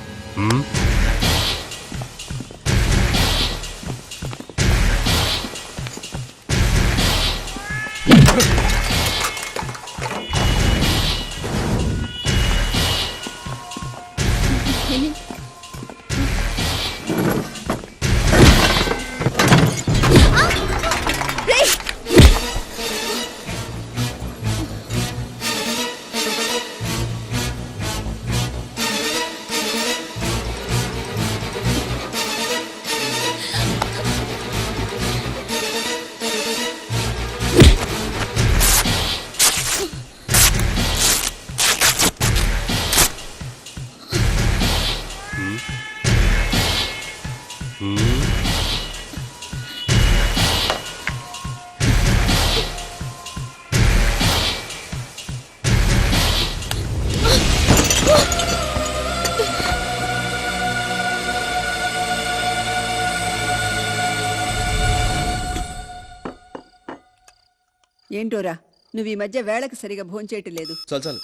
ఏంటోరా నువ్వు ఈ మధ్య వేళకి సరిగా భోంచేయటం లేదు. చాలు చాలు,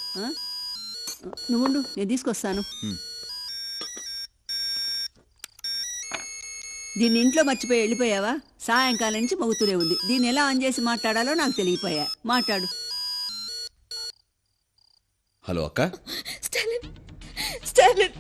నువ్వుండు, నేను తీసుకొస్తాను. దీన్ని ఇంట్లో మర్చిపోయి వెళ్ళిపోయావా? సాయంకాలం నుంచి మోగుతూనే ఉంది. దీన్ని ఎలా ఆన్ చేసి మాట్లాడాలో నాకు తెలియపోయా. మాట్లాడు. హలో అక్క. స్టాలిన్, స్టాలిన్.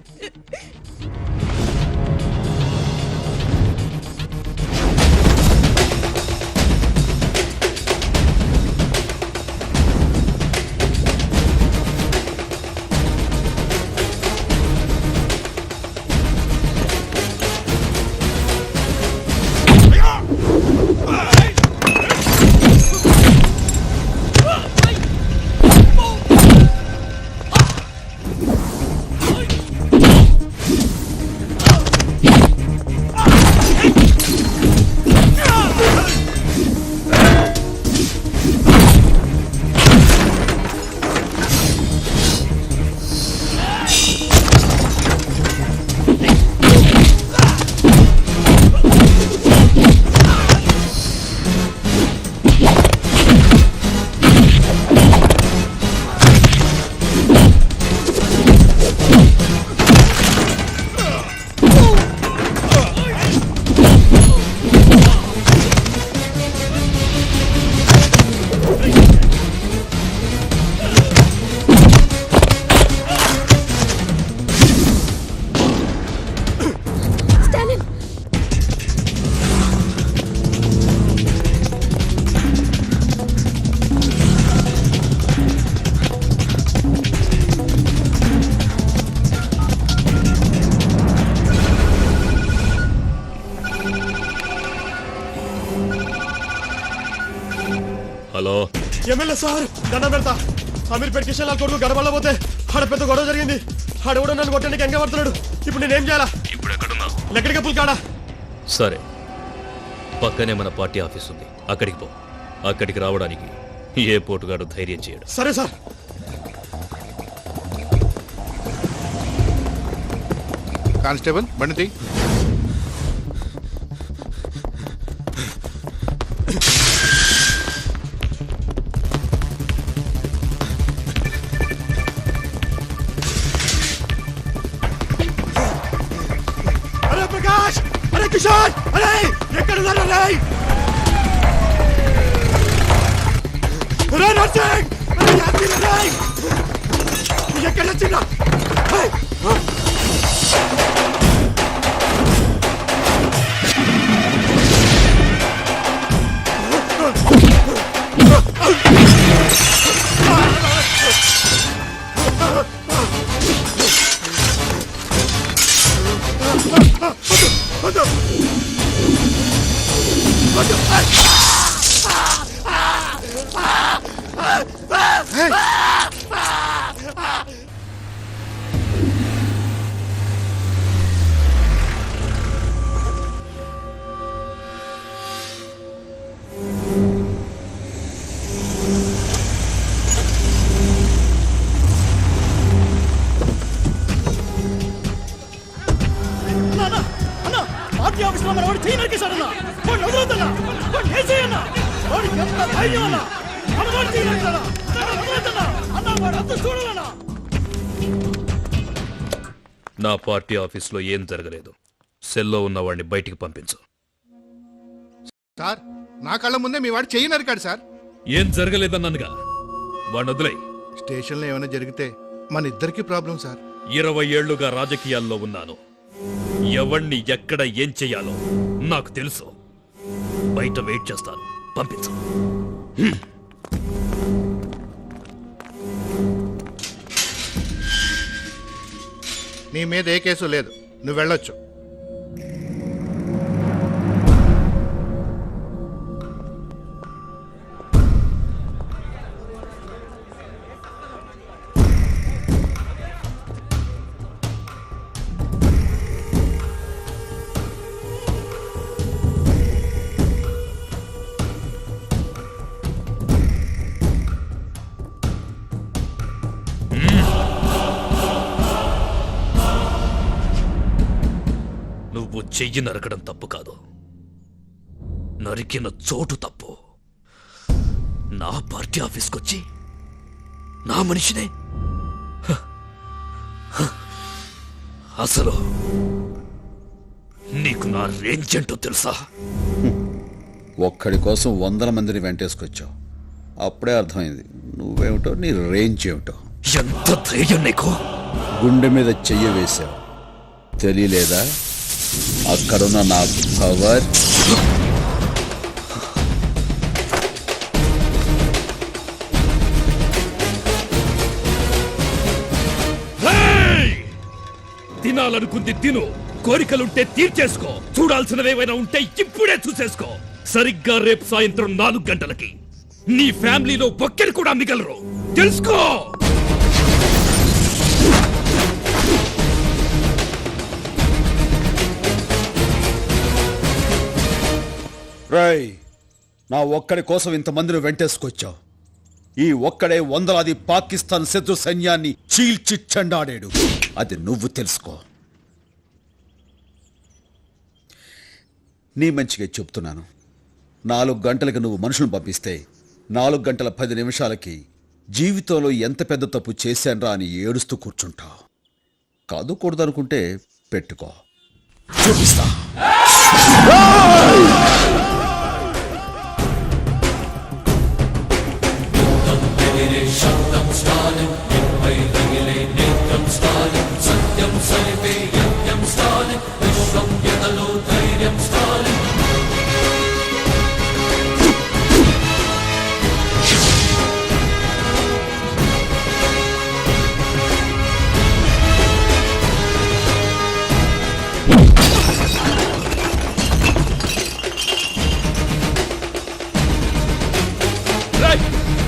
ఎమ్మెల్యే సార్ దండం పెడతా. అమీర్పేట కిషన్ లాల్ కొడుకు గడబడలో పోతే ఆడ పెద్ద గొడవ జరిగింది. ఆడెవడో నన్ను కొట్టడానికి ఎంగ పడుతున్నాడు. ఇప్పుడు నేనేం చేయాలా? ఇప్పుడు ఎక్కడున్నావు? లెక్కడికి పుల్కాడా. సరే, పక్కనే మన పార్టీ ఆఫీస్ ఉంది, అక్కడికి పో. అక్కడికి రావడానికి ఏ పోటుగాడు ధైర్యం చేయడు. సరే సార్. కానిస్టేబుల్ బండి. అరే ప్రకాష్, అరే కిషోర్, అరే ఎక్కడున్నారు? అరే నర్సింగ్, అరే యాత్రి, ఎక్కడ వచ్చిందా? నా పార్టీ ఆఫీస్లో ఏం జరగలేదు. సెల్లో ఉన్న వాడిని బయటికి పంపించు. సార్, నా కళ్ళ ముందే మీ వాడు చెయ్యి నరికాడు సార్. ఏం జరగలేదన్నానుగా, వాడిని వదిలేయ్. స్టేషన్లో ఏమైనా జరిగితే మన ఇద్దరికి ప్రాబ్లం సార్. 20 ఏళ్లుగా రాజకీయాల్లో ఉన్నాను. ఎవణ్ణి ఎక్కడ ఏం చెయ్యాలో నాకు తెలుసు. బయట వెయిట్ చేస్తాను, పంపించు. నీ మీద ఏ కేసు లేదు, నువ్వు వెళ్ళొచ్చు. నువ్వు చెయ్యి నరకడం తప్పు కాదు, నరికిన చోటు తప్పు. నా పార్టీ ఆఫీస్కొచ్చి నా మనిషినే అసలు నీకు నా రేంజ్ ఏంటో తెలుసా? ఒక్కడి కోసం 100 మందిని వెంటేసుకొచ్చావు. అప్పుడే అర్థమైంది నువ్వేమిటో, నీ రేంజ్ ఏమిటో. ఎంత ధైర్యం నీకు! గుండె మీద చెయ్యి వేశావు, తెలియలేదా? అక్కడున్న నా పవర్. తినాలనుకుంది తిను, కోరికలుంటే తీర్చేసుకో, చూడాల్సినవేమైనా ఉంటే ఇప్పుడే చూసేసుకో. సరిగ్గా రేపు సాయంత్రం 4 గంటలకి నీ ఫ్యామిలీలో ఒక్కరు కూడా మిగలరు, తెలుసుకో. రై, నా ఒక్కడి కోసం ఇంతమందిని వెంటేసుకొచ్చావు. ఈ ఒక్కడే వందలాది పాకిస్తాన్ శత్రు సైన్యాన్ని చీల్చి చెండాడాడు. అది నువ్వు తెలుసుకో. నీ మంచిగా చెప్తున్నాను. 4 గంటలకి నువ్వు మనుషులను పంపిస్తే 4 గంటల 10 నిమిషాలకి జీవితంలో ఎంత పెద్ద తప్పు చేశాన్రా అని ఏడుస్తూ కూర్చుంటావు. కాదు కూడదనుకుంటే పెట్టుకో, చూపిస్తా.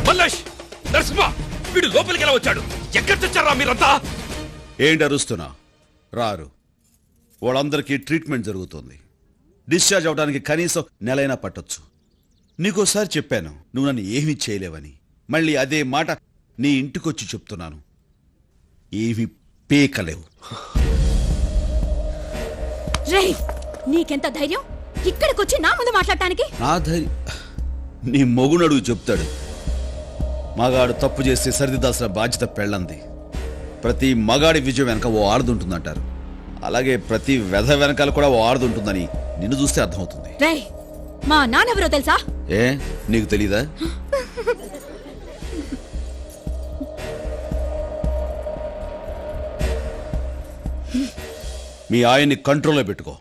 మల్లేష్, నరసింహ, వీడు లోపలికి ఎలా వచ్చాడు? ఎక్కడ తెచ్చారా మీరంతా? ఏంటి అరుస్తున్నా? రారు. వాళ్ళందరికీ ట్రీట్మెంట్ జరుగుతుంది. డిశ్చార్జ్ అవడానికి కనీసం నెలైనా పట్టొచ్చు. నీకోసారి చెప్పాను నువ్వు నన్ను ఏమీ చేయలేవని. మళ్ళీ అదే మాట నీ ఇంటికొచ్చి చెప్తున్నాను. ఏమీ పీకలేవు. రేయ్, నీకెంత ధైర్యం ఇక్కడికొచ్చి నా ముందు మాట్లాడటానికి? నా ధైర్యం నీ మొగునడుగు చెప్తాడు. మగాడు తప్పు చేస్తే సరిదిద్దాల్సిన బాధ్యత పెళ్ళంది. ప్రతి మగాడి విజయం వెనక ఓ ఆడదుంటుందంటారు. అలాగే ప్రతి వెధ వెనకాల కూడా ఓ ఆడదుంటుందని నిన్ను చూస్తే అర్థమవుతుంది. రేయ్, మా నాన్నెవరో తెలుసా? ఏ, నీకు తెలీదా? మీ ఆయన్ని కంట్రోల్లో పెట్టుకో.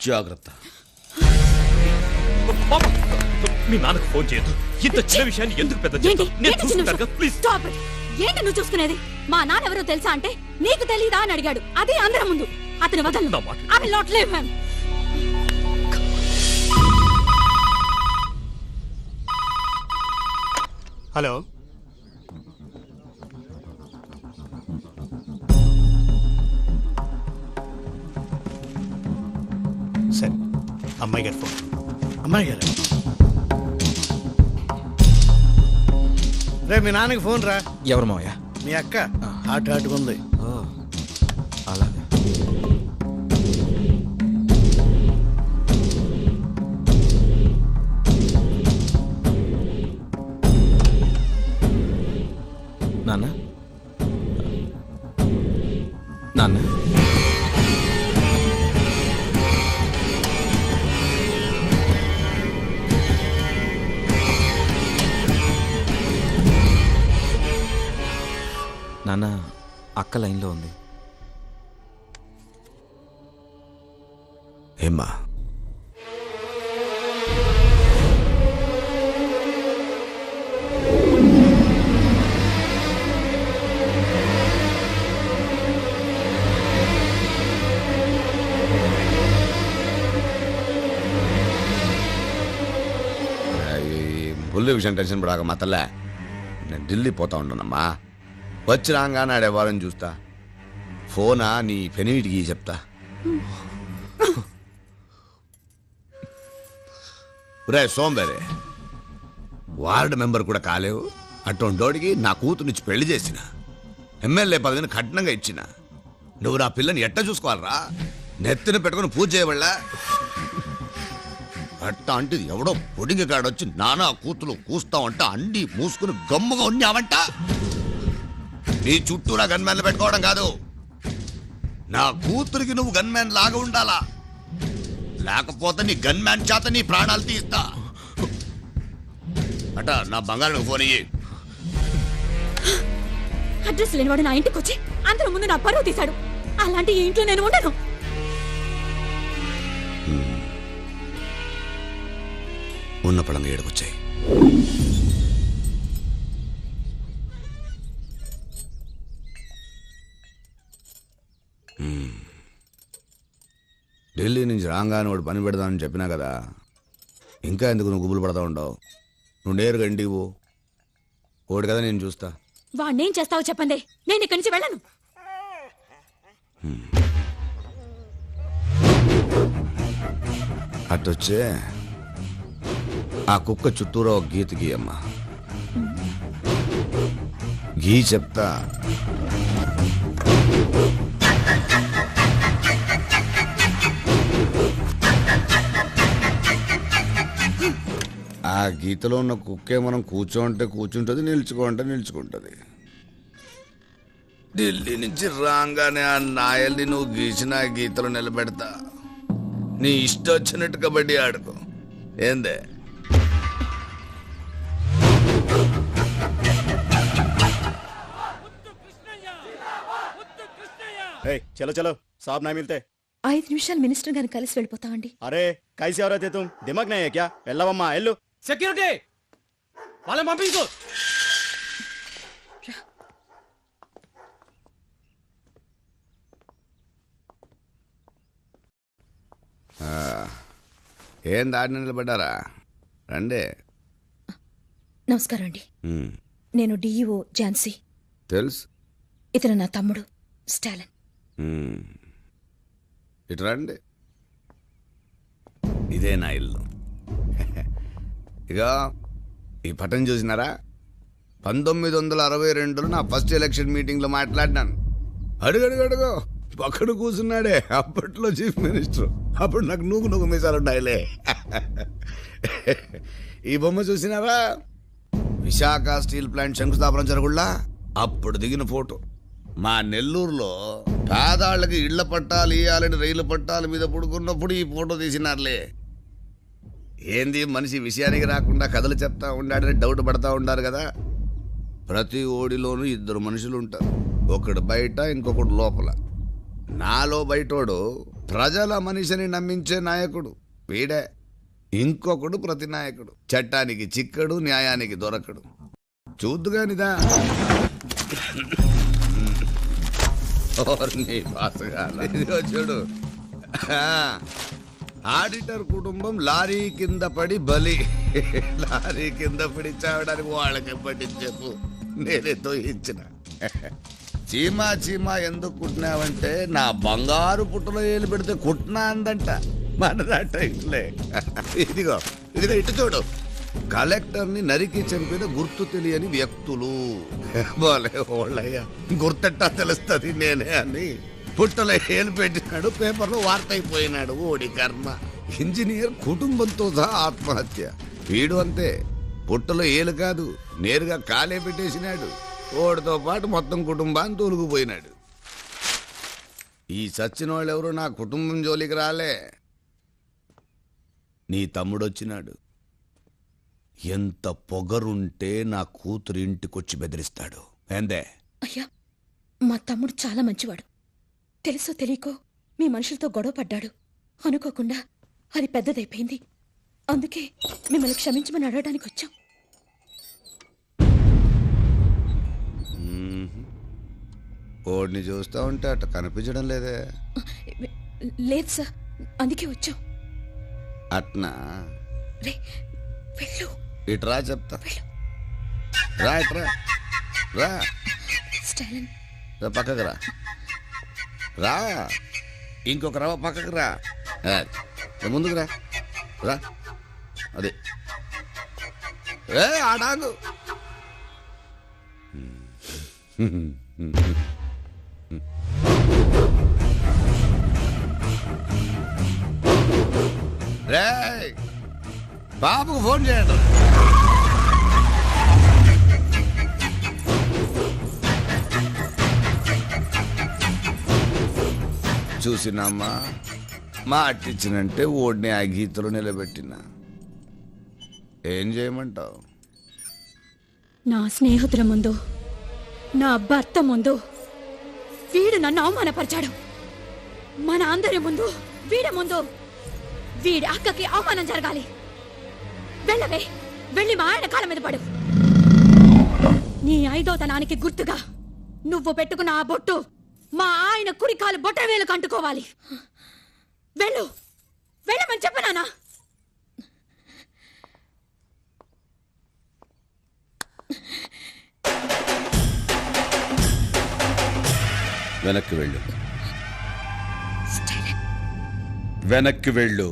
జాగ్రత్త. మీ నాన్నకు ఫోన్ చేయొద్దు. ఇంత చిన్న విషయాన్ని ఎందుకు పెద్ద చేస్తావు? నేను చూసుకుంటాను కదా, ప్లీజ్. Stop it. ఏంటి నువ్వు చూసుకునేది? మా నాన్నెవరో తెలుసా అంటే నీకు తెలీదా అని అడిగాడు. అదే అందరి ముందు. అతని వదలను. I will not leave him. Hello, సరే, అమ్మాయి గారి ఫోన్. అమ్మాయి గారు, రే మీ నాన్నకి ఫోన్ రా. ఎవరు మావయ్య? మీ అక్క హాట్ ఉంది. అలాగే. నాన్న, నాన్న, నాన్న, అక్క లైన్లో ఉంది. ఏమ్మా? బుల్లి విషయం టెన్షన్ పడాక మా తల్లే, నేను ఢిల్లీ పోతా ఉన్నానమ్మా. వచ్చి రాగానే ఆడేవారని చూస్తా. ఫోనా నీ పెనిమిటికి చెప్తా. రే సోంబేరే, వార్డు మెంబర్ కూడా కాలేవు. అటువంటోడికి నా కూతురునిచ్చి పెళ్లి చేసిన, ఎమ్మెల్యే పదవిని కఠినంగా ఇచ్చిన. నువ్వు నా పిల్లని ఎట్ట చూసుకోవాలరా? నెత్తిన పెట్టుకుని పూజ చేయబడలా? అట్ట అంటే ఎవడో పొడిగి కాడొచ్చి నానా కూతురు కూస్తావంట అండి మూసుకుని గమ్ముగా ఉన్నావంట. నీ చుట్టూ నా గన్మ్యాన్లు పెట్టుకోవడం కాదు, నా కూతురికి నువ్వు గన్మ్యాన్ లాగా ఉండాలా. లేకపోతే నీ గన్మ్యాన్ చేత నీ ప్రాణాలు తీస్తా. అట నా బంగారు ఫోన్ ఇయ్యి. అడ్రస్ లేనివాడు నా ఇంటికి వచ్చి అందరి ముందు నా పరువు తీశాడు. అలాంటి ఈ ఇంట్లో నేను ఉండను. ఉన్న పడంగా ఏడుకొచ్చాయి. ఢిల్లీ నుంచి రాగానే వాడు పని పెడదామని చెప్పినా కదా, ఇంకా ఎందుకు నువ్వు గుబులు పడతా ఉండవు? నువ్వు నేరుగా ఇంటికి పో. ఓడి కదా నేను చూస్తా. వాడినేం చేస్తావో చెప్పండి, నేను ఇక్కడి నుంచి వెళ్ళను. అట్టొచ్చే ఆ కుక్క చుట్టూరా ఒక గీత గీయమ్మా. గీ చెప్తా. ఆ గీతలో ఉన్న కుక్కే మనం కూర్చోంటే కూర్చుంటుంది, నిల్చుకోంటే నిల్చుకుంటుంది. ఢిల్లీ నుంచి రాగానే ఆ నాయల్ని నువ్వు గీసిన గీతలో నిలబెడతా. నీ ఇష్టం వచ్చినట్టు కబడ్డీ ఆడుకో. ఏందే? చలో చలో, సాబ్ నా మిల్తే. 5 నిమిషాలు మినిస్టర్ గారిని కలిసి వెళ్ళిపోతామండి. అరే కైసి ఎవరైతే తుమ్ దిమాగ్ నహీ హై క్యా? వెళ్ళవమ్మా వెళ్ళు. సెక్యూరిటీ వాళ్ళని పంపించు. ఏం దాడి నిలబడ్డారా? రండి. నమస్కారం అండి. నేను డిఈఓ ఝాన్సీ. తెలుసు. ఇతను నా తమ్ముడు స్టాలిన్. ఇటు రండి. ఇదే నా ఇల్లు. ఇక ఈ పటం చూసినారా? 1962లో నా ఫస్ట్ ఎలక్షన్ మీటింగ్లో మాట్లాడినాను. అడుగడుగడుగో పక్కన కూర్చున్నాడే అప్పట్లో చీఫ్ మినిస్టర్. అప్పుడు నాకు నూగు మీసాలు ఉన్నాయిలే. ఈ బొమ్మ చూసినారా? విశాఖ స్టీల్ ప్లాంట్ శంకుస్థాపన జరుగుళ్ళ అప్పుడు దిగిన ఫోటో. మా నెల్లూరులో పేదాళ్ళకి ఇళ్ల పట్టాలు ఇయ్యాలని రైలు పట్టాల మీద పడుకున్నప్పుడు ఈ ఫోటో తీసినారులే. ఏంది మనిషి విషయానికి రాకుండా కథలు చెప్తా ఉండాడని డౌట్ పడతా ఉండారు కదా. ప్రతి ఓడిలోనూ 2 మనుషులు ఉంటారు. ఒకడు బయట, ఇంకొకడు లోపల. నాలో బయటోడు ప్రజల మనిషిని నమ్మించే నాయకుడు వీడే. ఇంకొకడు ప్రతి నాయకుడు. చట్టానికి చిక్కడు, న్యాయానికి దొరకడు. చూద్దుగానిదా ఇదిగో చూడు. ఆడిటర్ కుటుంబం లారీ కింద పడి బలి. లారీ కింద పడి చావడానికి వాళ్ళకి పట్టించెప్పు, నేనే తోయించిన. చీమా చీమా ఎందుకు కుట్టినావంటే నా బంగారు పుట్టలో ఏలు పెడితే కుట్టినా అందంట. మనదాట ఇట్లే. ఇదిగో ఇదిగో ఇటు చూడు. కలెక్టర్ని నరికి చంపిన గుర్తు తెలియని వ్యక్తులు. బోలే ఓళ్ళయ్యా, గుర్తెట్టా తెలుస్తుంది నేనే అని పుట్టలో ఏలు పెట్టినాడు, పేపర్లో వార్త అయిపోయినాడు. ఓడి కర్మ. ఇంజనీర్ కుటుంబంతో సహా ఆత్మహత్య. వీడు అంతే, పుట్టలో ఏలు కాదు నేరుగా కాలే పెట్టేసినాడు. ఓడితో పాటు మొత్తం కుటుంబాన్ని తోలుకుపోయినాడు. ఈ చచ్చిన వాళ్ళు ఎవరు నా కుటుంబం జోలికి రాలే. నీ తమ్ముడు వచ్చినాడు. ఎంత పొగరుంటే నా కూతురు ఇంటికొచ్చి బెదిరిస్తాడు. ఏందే? అయ్యా, మా తమ్ముడు చాలా మంచివాడు. తెలుసో తెలియకో మీ మనుషులతో గొడవ పడ్డాడు. అనుకోకుండా అది పెద్దదైపోయింది. అందుకే మిమ్మల్ని క్షమించమని అడగడానికి వచ్చాం. ఓడిని చూస్తా ఉంటే అట్ట కనిపించడం లేదే. లేదు సార్, అందుకే వచ్చాం. అట్నా? వెళ్ళు. ఇట్రా చెప్తా. రా ఇట్రా రా. స్టాలిన్, పక్కకు రా. రా, ఇంకొక రవ పక్కకు రా. ముందుకు రా. రా, అదే ఆడాగు. రే, బాబుకు ఫోన్ చేయండి. చూసినామ్మా, మాటిచ్చినంటే ఓడిని ఆ గీతలో నిలబెట్టినా. ఏం చేయమంటావు? నా స్నేహితుల ముందు, నా భర్త ముందు వీడు నన్ను అవమానపరిచాడు. మన అందరి ముందు, వీడి ముందు వీడి అక్కకి అవమానం జరగాలి. వెళ్ళవే, వెళ్ళి మా ఆయన కాళ్ళ మీద పడు. నీ 5వ గుర్తుగా నువ్వు పెట్టుకున్న ఆ బొట్టు మా ఆయన కుడి కాలు బొట్ట వేలకు అంటుకోవాలి. వెళ్ళు, వెళ్ళమని చెప్పనానా? వెనక్కి వెళ్ళు. వెనక్కి వెళ్ళు.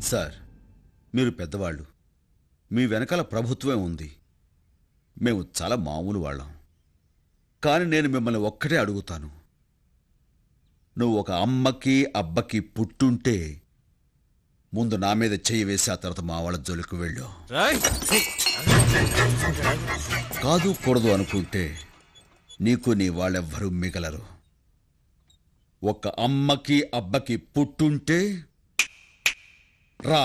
సార్, మీరు పెద్దవాళ్ళు. మీ వెనకాల ప్రభుత్వమే ఉంది. మేము చాలా మామూలు వాళ్ళం. కానీ నేను మిమ్మల్ని ఒక్కటే అడుగుతాను. నువ్వు ఒక అమ్మకి అబ్బకి పుట్టుంటే ముందు నా మీద చెయ్యి వేసి ఆ తర్వాత మా వాళ్ళ జోలికి వెళ్ళు. కాదు కూడదు అనుకుంటే నీకు నీ వాళ్ళెవ్వరూ మిగలరు. ఒక అమ్మకి అబ్బకి పుట్టుంటే రా.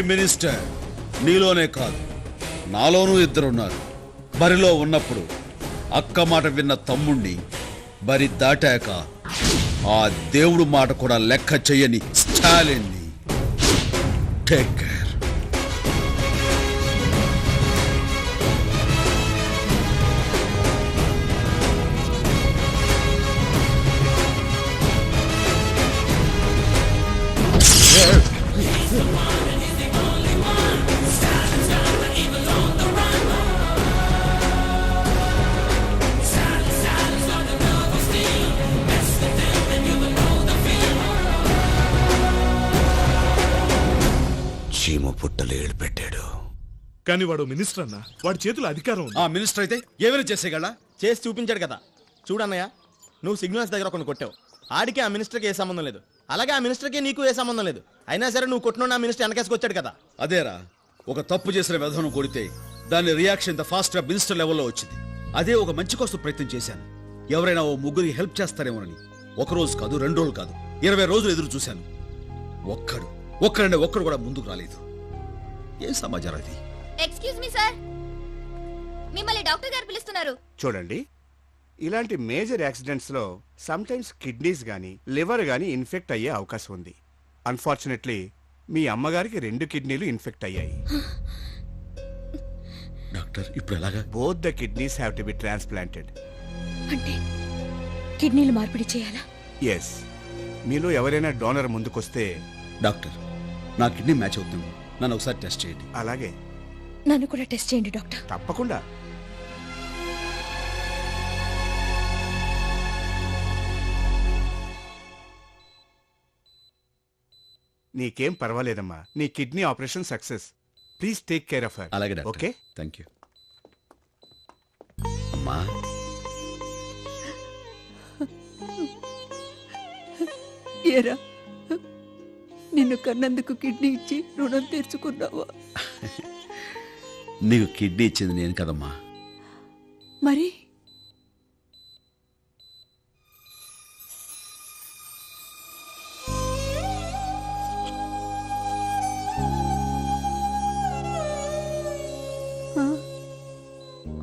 మినిస్టర్, నీలోనే కాదు నాలోనూ ఇద్దరున్నారు. బరిలో ఉన్నప్పుడు అక్క మాట విన్న తమ్ముణ్ణి, బరి దాటాక ఆ దేవుడు మాట కూడా లెక్క చెయ్యని స్టాలిన్ని. Take care. చీమ పుట్టలు ఏడు పెట్టాడు. కానీ వాడు మినిస్టర్ అన్న, వాడి చేతిలో అధికారం ఉంది. ఆ మినిస్టర్ అయితే ఏమైనా చేసేగలడా? చేసి చూపించాడు కదా. చూడన్నయ్య, నువ్వు సిగ్నల్స్ దగ్గర కొన్ని కొట్టావు. ఆడికి ఆ మినిస్టర్కి ఏ సంబంధం లేదు, అలాగే ఆ మినిస్టర్కి నీకు ఏ సంబంధం లేదు. అయినా సరే నువ్వు కొట్టిన ఆ మినిస్టర్ వెనకేసుకొచ్చాడు కదా. అదేరా, ఒక తప్పు చేసిన విధానం కొడితే దాని రియాక్షన్ ఇంత ఫాస్ట్ గా మినిస్టర్ లెవెల్లో వచ్చింది. అదే ఒక మంచి కోసం ప్రయత్నం చేశాను. ఎవరైనా ఓ ముగ్గురికి హెల్ప్ చేస్తారేమోనని. ఒక రోజు కాదు, 2 రోజులు కాదు, 20 రోజులు ఎదురు చూశాను. ఒక్కడు కూడా ముందుకు రాలేదు. ఏం సమాచారం ఇది? ఎక్స్క్యూజ్ మీ సార్, మిమ్మల్ని డాక్టర్ గారు పిలుస్తున్నారు. చూడండి, ఇలాంటి మేజర్ యాక్సిడెంట్స్ లో సమ్టైమ్స్ కిడ్నీస్ గానీ లివర్ గానీ ఇన్ఫెక్ట్ అయ్యే అవకాశం ఉంది. అన్ఫార్చునేట్లీ మీ అమ్మగారికి 2 కిడ్నీలు ఇన్ఫెక్ట్ అయ్యాయి. డాక్టర్, ఇప్పుడు ఎలాగా? Both the kidneys have to be transplanted. అంటే కిడ్నీలు మార్పిడి చేయాలా? ఎస్. మీలో ఎవరైనా డోనర్ ముందుకొస్తే. డాక్టర్, నా కిడ్నీ మ్యాచ్ అవుతుంది, నన్ను ఒకసారి టెస్ట్ చేయండి. అలాగే, నన్ను కూడా టెస్ట్ చేయండి డాక్టర్. తప్పకుండా. నీకేం పర్వాలేదమ్మా, నీ kidney operation success. Please take care of her. అలాగే డాక్టర్. Okay, thank you. అమ్మా, ఏరా, నిన్ను కన్నందుకు కిడ్నీ ఇచ్చి రుణం తీర్చుకున్నావా? నీకు కిడ్నీ ఇచ్చింది నేను కదమ్మా. మరి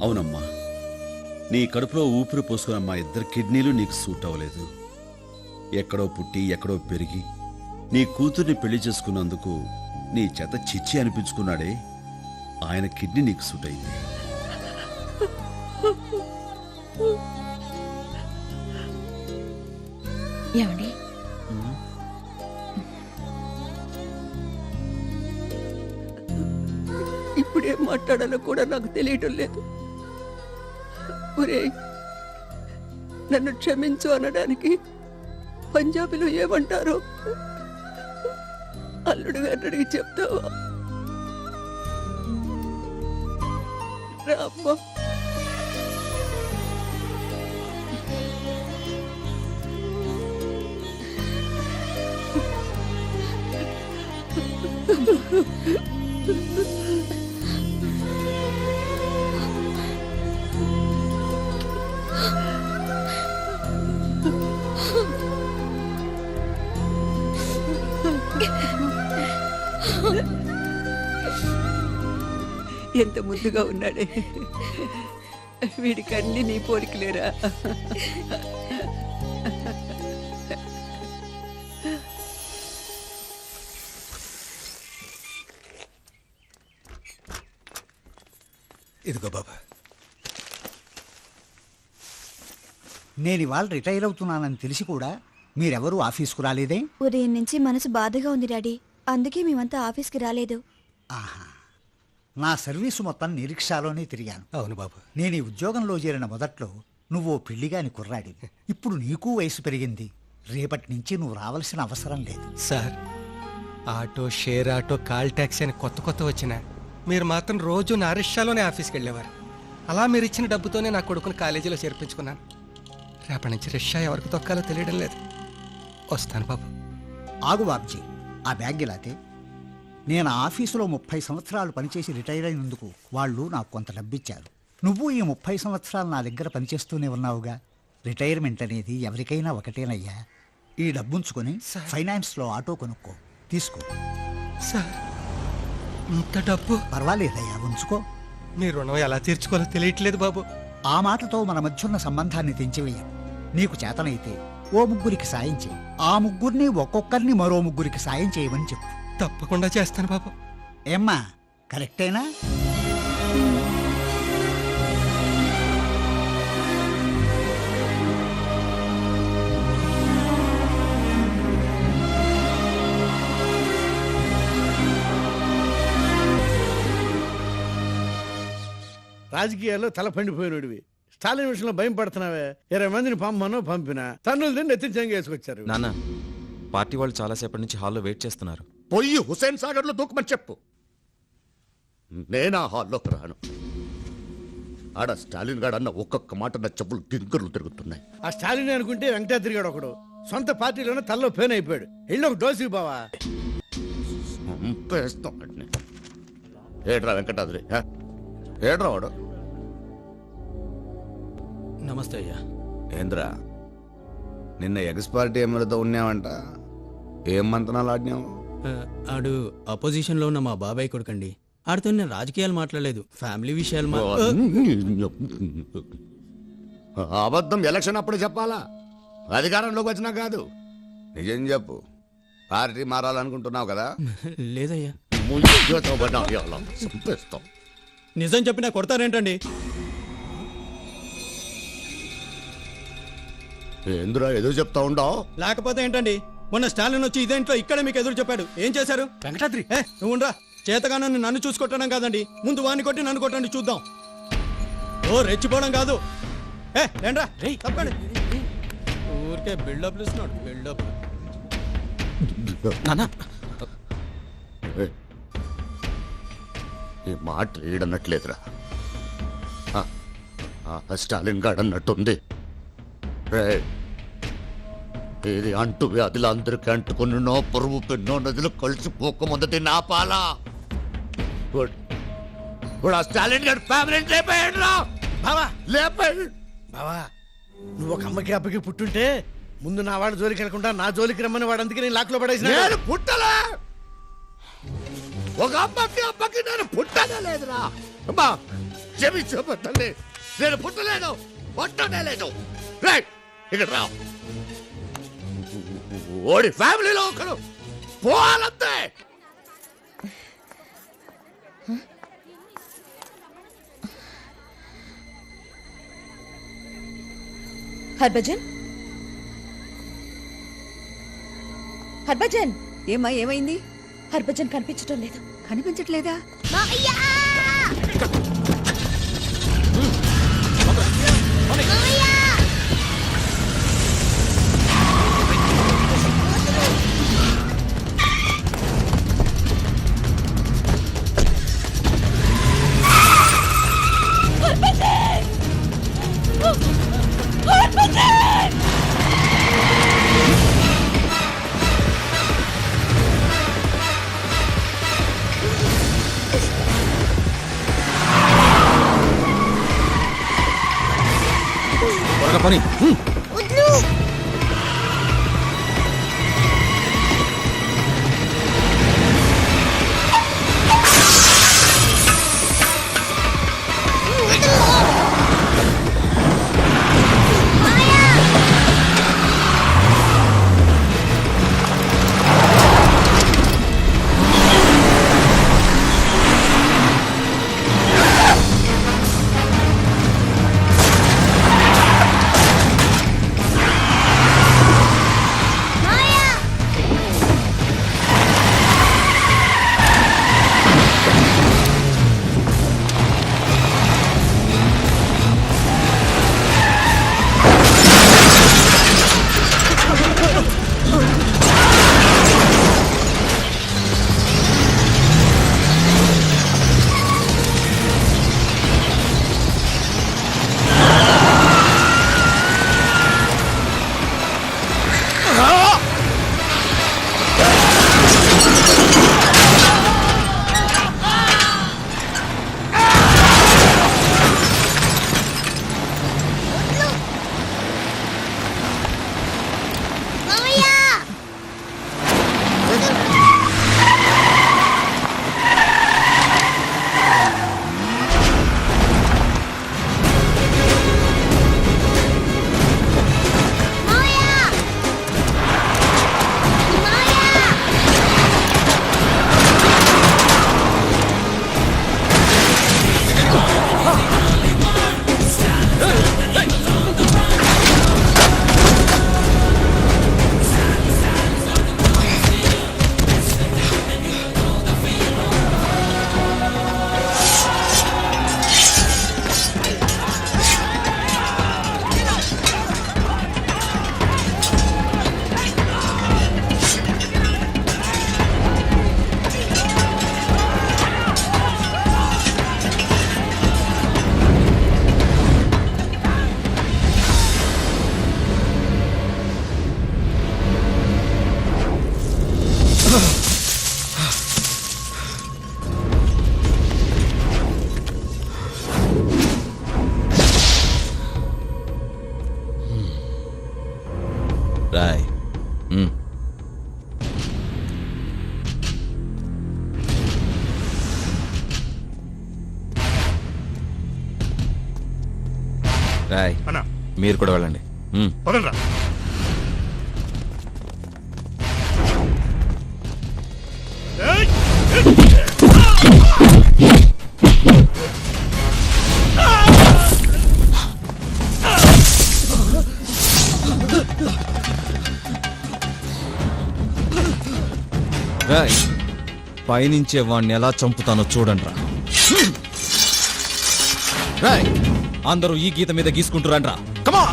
అవునమ్మా, నీ కడుపులో ఊపిరి పోసుకున్న మా 2 కిడ్నీలు నీకు సూట్ అవ్వలేదు. ఎక్కడో పుట్టి ఎక్కడో పెరిగి నీ కూతుర్ని పెళ్లి చేసుకున్నందుకు నీ చేత చిచ్చి అనిపించుకున్నాడే, ఆయన కిడ్నీ నీకు సూట్ అయింది. ఏమండి, ఇప్పుడేం మాట్లాడాలో కూడా నాకు తెలియటం లేదు. ఒరేయ్, నన్ను క్షమించు అనడానికి పంజాబీలో ఏమంటారో అల్లుడు గారిని అడిగి చెప్తావా? రామ్మా. ఎంత ముద్దుగా ఉన్నాడే, వీడికి అన్ని నీ పోలికలేరా? ఇదిగో బాబా, నేను ఇవాళ రిటైర్ అవుతున్నానని తెలిసి కూడా మీరెవరూ ఆఫీస్కు రాలేదే? ఉదయం నుంచి మనసు బాధగా ఉంది డాడీ, అందుకే మేమంతా ఆఫీస్కి రాలేదు. ఆహా, నా సర్వీసు మొత్తం నిరీక్షాలోనే తిరిగాను. అవును బాబు, నేను ఈ ఉద్యోగంలో చేరిన మొదట్లో నువ్వు పెళ్లిగాని కుర్రాడివి. ఇప్పుడు నీకు వయసు పెరిగింది. రేపటి నుంచి నువ్వు రావాల్సిన అవసరం లేదు. Sir, auto, share auto, call taxi అని కొత్త వచ్చినా మీరు మాత్రం రోజు నా రిక్షాలోనే ఆఫీస్కి వెళ్ళేవారు. అలా మీరు ఇచ్చిన డబ్బుతోనే నా కొడుకుని కాలేజీలో చేర్పించుకున్నాను. రేపటి నుంచి రిక్షా ఎవరికి తొక్కాలో తెలియడం లేదు. వస్తాను బాబు. ఆగు బాబ్జీ, ఆ బ్యాగ్ ఇలాతే. నేను ఆఫీసులో 30 సంవత్సరాలు పనిచేసి రిటైర్ అయినందుకు వాళ్ళు నాకు కొంత డబ్బిచ్చారు. నువ్వు ఈ 30 సంవత్సరాలు నా దగ్గర పనిచేస్తూనే ఉన్నావుగా. రిటైర్మెంట్ అనేది ఎవరికైనా ఒకటేనయ్యా. ఈ డబ్బుంచుకొని ఫైనాన్స్లో ఆటో కొనుక్కో, తీసుకో. సార్, ఇంత డబ్బు? పర్వాలేదయ్యా, ఉంచుకో. మీ రుణం ఎలా తీర్చుకోవాలో తెలియట్లేదు బాబు. ఆ మాటతో మన మధ్యున్న సంబంధాన్ని తెంచివేయం. నీకు చేతనైతే ఓ ముగ్గురికి సాయం చేయి. ఆ ముగ్గురిని ఒక్కొక్కరిని మరో ముగ్గురికి సాయం చేయమని చెప్పు. తప్పకుండా చేస్తాను బాబు. ఏమ్మా, కరెక్టేనా? రాజకీయాల్లో తల పండిపోయినడివి. స్టాలిన్ విషయంలో భయం పడుతున్నావే. 20 మందిని పంపమనో పంపినా తన్నులు తిని నెత్తిన చెంగ వేసుకొచ్చారు. నాన్న, పార్టీ వాళ్ళు చాలాసేపటి నుంచి హాల్లో వెయిట్ చేస్తున్నారు. పొయ్యి హుసేన్ సాగర్ లో దూకమని చెప్పు. నేనా హాల్లోకి రాను. ఆడ స్టాలిన్ గారు అన్న ఒక్కొక్క మాట నా చెప్పులు గింకర్లు తిరుగుతున్నాయి. ఆ స్టాలిన్ అనుకుంటే వెంకటాద్రి గాడు ఒకడు సొంత పార్టీలోనే తల్లో పేన్ అయిపోయాడు. ఇల్లు ఒక డోసు బావా. ఏడ్రా వెంకటాద్రి, ఏడ్రా వాడు. నమస్తే అయ్యా. ఏంద్రా నిన్న ఎగ్స్ పార్టీ ఎమ్మెల్యేతో ఉన్నావంట, ఏం మంతనాలు ఆడినావు? ఆడు అపోజిషన్ లో ఉన్న మా బాబాయ్ కొడుకండి. ఆడితో నేను రాజకీయాలు మాట్లాడలేదు, ఫ్యామిలీ విషయాలు అబద్ధం ఎలక్షన్ అప్పుడు చెప్పాలా, అధికారంలోకి వచ్చినా కాదు. నిజం చెప్పు, పార్టీ మారాలనుకుంటున్నావు కదా? లేదయ్యా. చంపేస్తాం. నిజం చెప్పినా కొడతారేంటండి? ఏంద్రా ఏదో చెప్తా ఉండవు? లేకపోతే ఏంటండి, మొన్న స్టాలిన్ వచ్చి ఇదేంట్లో ఇక్కడ మీకు ఎదురు చెప్పాడు. ఏం చేశారు? వెంకటాద్రి నువ్వు ఉండరా. చేతగానని నన్ను చూసుకొట్టడం కాదండి, ముందు వాడిని కొట్టి నన్ను కొట్టండి చూద్దాం. ఓ రెచ్చిపోవడం కాదు. రండ్రా తప్పండి. ఊరికే బిల్డప్ ఇస్తున్నాడు. బిల్డప్ ఈ మాట ఈడన్నట్లేదురా. స్టాలిన్ గాడు అన్నట్టుంది. ఇది అంటు వ్యాధులు అందరికి అంటుకున్నో పొరుగు పెన్నో నదులు కలిసిపోకముందటి నా పాల స్టాలిన్ గారు ఫ్యామిలీ లేపాడు రా బావా. లేపాడు బావా, నువ్వు ఒక అమ్మకి అబ్బకి పుట్టుంటే ముందు నా వాడు జోలికి వెళ్ళకుండా నా జోలికి రమ్మని వాడు, అందుకే నేను లాక్లో పడేసిన. నేను పుట్టలే. ఒక అమ్మకి నేను పుట్టనే లేదురా. అమ్మా క్షమించబోతల్లి, నేను పుట్టలేదు, పుట్టనే లేదు. ఇక్కడ రా, ఓడి ఫ్యామిలీలో ఒకరు పోవాలంతే. హర్భజన్, హర్భజన్. ఏమా, ఏమైంది? హర్భజన్ కనిపించడం లేదు. కనిపించట్లేదా? పని రాయ్ అన్నా మీరు కూడా వెళ్ళండి. పదండ్రా. రాయ్ పైనుంచే వాడిని ఎలా చంపుతానో చూడండి రా. రాయ్ అందరూ ఈ గీత మీద గీసుకుంటురండ్రా. కమా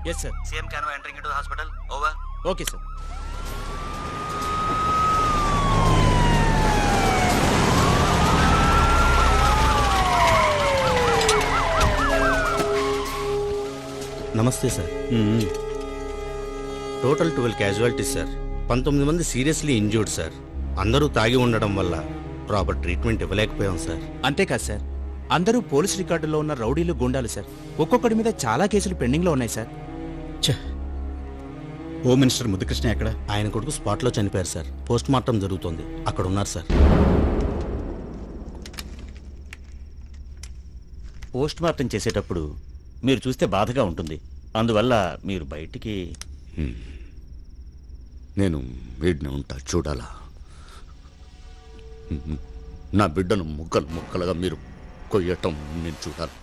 Yes, sir. CM Canva entering into the hospital. Over. Okay, sir. నమస్తే సార్. Total 12 casualties sir. 19 మంది సీరియస్లీ ఇంజ్యూర్డ్ సార్. అందరూ తాగి ఉండడం వల్ల ప్రాపర్ ట్రీట్మెంట్ ఇవ్వలేకపోయాం సార్. అంతేకాదు సార్, అందరూ పోలీస్ రికార్డులో ఉన్న రౌడీలు గుండాలు సార్. ఒక్కొక్కడి మీద చాలా కేసులు పెండింగ్లో ఉన్నాయి సార్. హోమ్ మినిస్టర్ ముద్దుకృష్ణ ఎక్కడ? ఆయన కొడుకు స్పాట్లో చనిపోయారు సార్. పోస్ట్ మార్టం జరుగుతోంది. అక్కడ ఉన్నారు సార్. పోస్ట్ మార్టం చేసేటప్పుడు మీరు చూస్తే బాధగా ఉంటుంది. అందువల్ల మీరు బయటికి. నేను వీడిని ఉంటా చూడాలా? నా బిడ్డను ముక్కలు ముక్కలుగా మీరు కొయ్యటం నేను చూడాలి.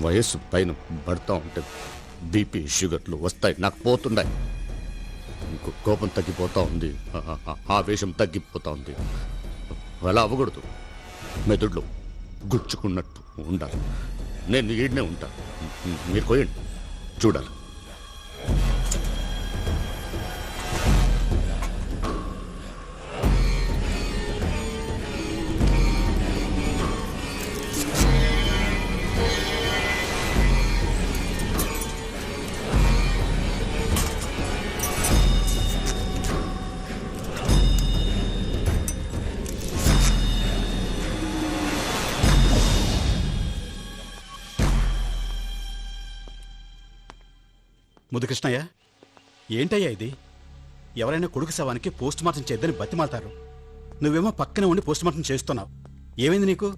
వయస్సు పైన పడతా ఉంటే బీపీ షుగర్లు వస్తాయి, నాకు పోతున్నాయి. కోపం తగ్గిపోతా ఉంది, ఆవేశం తగ్గిపోతా ఉంది. అలా అవ్వకూడదు. మెదడులో గుచ్చుకున్నట్టు ఉండాలి. నేను ఈడనే ఉంటా, మీరు కొయ్యండి చూడాలి. ముదుకృష్ణయ్య, ఏంటయ్యా ఇది? ఎవరైనా కొడుకు శవానికి పోస్ట్ మార్టం చేద్దని బతిమాలతారు. నువ్వేమో పక్కనే ఉండి పోస్ట్ మార్టం చేస్తున్నావు. ఏమైంది నీకు?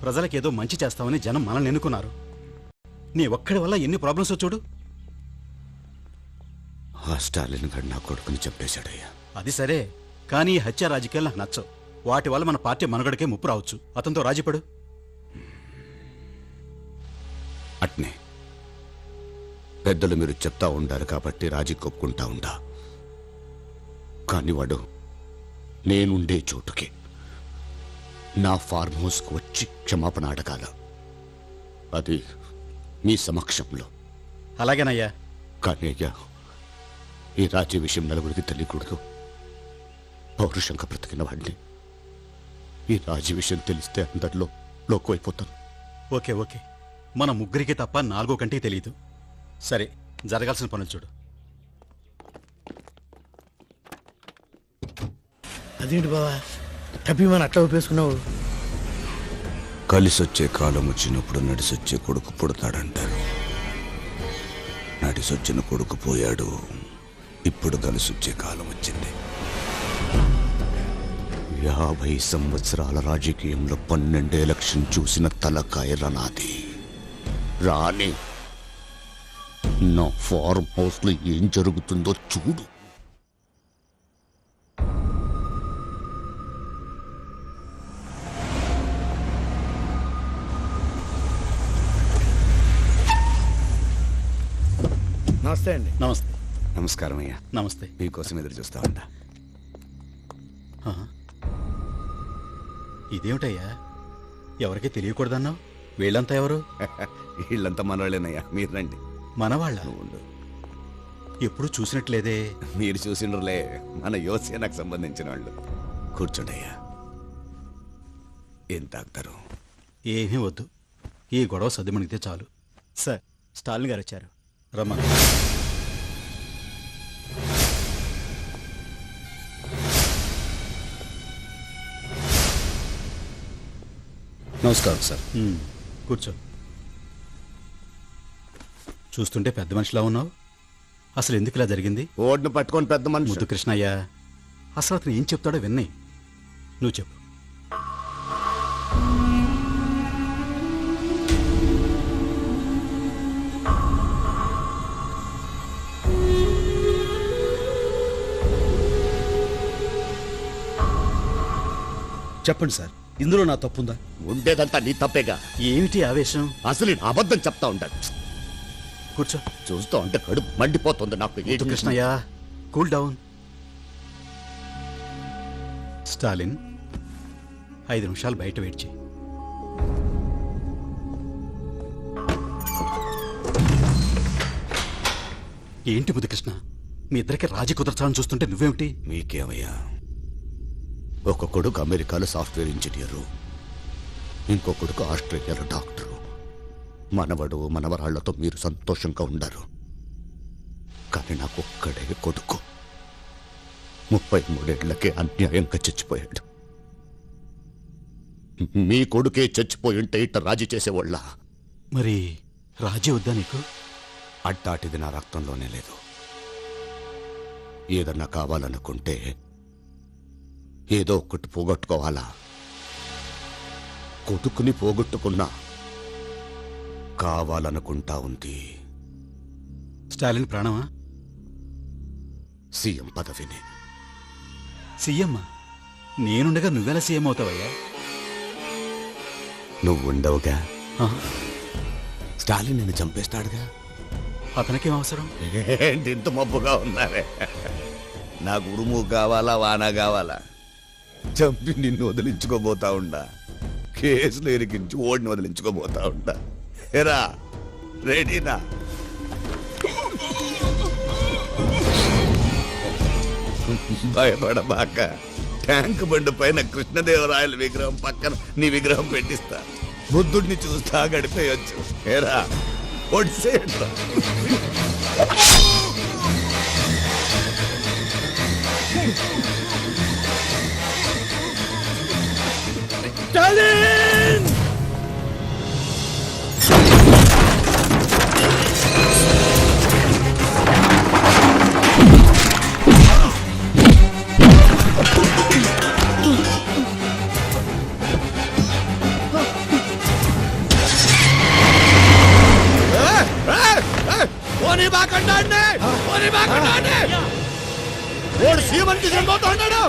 ప్రజలకు ఏదో మంచి చేస్తామని జనం మనల్ని ఎన్నుకున్నారు. నీ ఒక్కడి వల్ల ఎన్ని ప్రాబ్లమ్స్ చూడు. ఆ స్టాలిన్ గారు నా కొడుకుని చంపేశాడయ్యా. అది సరే, కానీ ఈ హత్య రాజకీయాలు నాకు నచ్చవు. వాటి వల్ల మన పార్టీ మనుగడకే ముప్పు రావచ్చు. అతనితో రాజీపడు. అట్నే పెద్దలు మీరు చెప్తా ఉండారు కాబట్టి రాజీ కొప్పుకుంటా ఉండా. కానీ వాడు నేనుండే చోటుకి, నా ఫార్మ్ హౌస్కు వచ్చి క్షమాపణ అడగాల. అది మీ సమక్షంలో. అలాగేనయ్యా. కానీ అయ్యా, ఈ రాజీ విషయం నలుగురికి తెలియకూడదు. పౌరుషంగా బ్రతికిన వాడిని ఈ రాజీ విషయం తెలిస్తే అందరిలో లోకమైపోతాను. ఓకే ఓకే, మన ముగ్గురికి తప్ప 4వ కంటికి తెలియదు. సరే, జరగాల్సిన పనులు చూడు. అదేంటి బావా టపిమని అట్లా ఒప్పేసుకున్నావు? కలిసొచ్చే కాలం వచ్చినప్పుడు నడిసొచ్చే కొడుకు పుడతాడంటారు. నడిసొచ్చిన కొడుకు పోయాడు. ఇప్పుడు కలిసొచ్చే కాలం వచ్చింది. 50 సంవత్సరాల రాజకీయంలో 12 ఎలక్షన్ చూసిన తలకాయల నాది. రాని నా ఫార్మ్ హౌస్ లో ఏం జరుగుతుందో చూడు. నమస్తే అండి. నమస్తే. నమస్కారం అయ్యా. నమస్తే. మీకోసం ఎదురు చూస్తా ఉంటా. ఇదేమిటయ్యా, ఎవరికి తెలియకూడదన్నావు? వీళ్ళంతా ఎవరు? వీళ్ళంతా మనవాళ్ళేనయ్యా. మీరు రండి. మనవాళ్ళ? ఎప్పుడు చూసినట్లేదే. మీరు చూసిండ్రులే, మన యువసేనకు సంబంధించిన వాళ్ళు. కూర్చోండి అయ్యా. ఏం తాగుతారు? ఏమీ వద్దు, ఈ గొడవ సర్దుమణిగితే చాలు. సార్, స్టాలిన్ గారు వచ్చారు. రమ్మా. నమస్కారం సార్. కూర్చో. చూస్తుంటే పెద్ద మనిషిలా ఉన్నావు. అసలు ఎందుకు ఇలా జరిగింది? ఓడ్ను పట్టుకొని పెద్ద మనిషి. ముద్దు కృష్ణయ్య, అసలు అతను ఏం చెప్తాడో విన్నాయి. నువ్వు చెప్పు. చెప్పండి సార్, ఇందులో నా తప్పుందా? ఉండేదంతా నీ తప్పేగా. ఏమిటి ఆవేశం? అసలు నేను అబద్ధం చెప్తా ఉంటాను. కూర్చో. చూస్తూ ఉంటే కడుపు మండిపోతుంది నాకు. ముద్దు కృష్ణయ్య, కూల్ డౌన్. స్టాలిన్, 5 నిమిషాలు బయట వెయిట్ చేయి. ఏంటి బుద్ధకృష్ణ, మీ ఇద్దరికి రాజీ కుదర్చాలని చూస్తుంటే నువ్వేమిటి? మీకేమయ్యా, ఒక కొడుకు అమెరికాలో సాఫ్ట్వేర్ ఇంజనీరు, ఇంకో కొడుకు ఆస్ట్రేలియాలో డాక్టరు. మనవడు మనవరాళ్లతో మీరు సంతోషంగా ఉండారు. కానీ నాకు ఒక్కడే కొడుకు 33 ఏళ్లకే అన్యాయంగా చచ్చిపోయాడు. మీ కొడుకే చచ్చిపోయి ఉంటే ఇట్ట రాజీ చేసేవాళ్ళ? మరి రాజీ వద్దా నీకు? అట్టాటిది నా రక్తంలోనే లేదు. ఏదన్నా కావాలనుకుంటే ఏదో ఒక్కటి పోగొట్టుకోవాలా? కొడుకుని పోగొట్టుకున్నా కావాలనుకుంటా ఉంది. స్టాలిన్ ప్రాణమా? సీఎం పదవిని. సీఎం? నేనుండగా నువ్వెలా సీఎం అవుతావయ్యా? నువ్వు ఉండవుగా. స్టాలిన్ నిన్ను చంపేస్తాడుగా. అతనికేం అవసరం? ఏంటి ఇంత మబ్బుగా ఉన్నారే? నాకు ఉరుము కావాలా, వాన కావాలా? చంపి నిన్ను వదిలించుకోబోతా ఉండా. కేసులు ఎరికించి ఓడిని వదిలించుకోబోతా ఉండా. ఎరా, రెడీనా? భయపడబాక. ట్యాంక్ బండి పైన కృష్ణదేవరాయల విగ్రహం పక్కన నీ విగ్రహం పెట్టిస్తా. బుద్ధుడిని చూస్తా గడిపేయచ్చు. ఏరా, ఒడిసేయండి. స్టాలిన్! పోనీ బాకండి, పోనీ బాకండి. ఓడు సీఎంకి చనిపోతా ఉన్నాడు.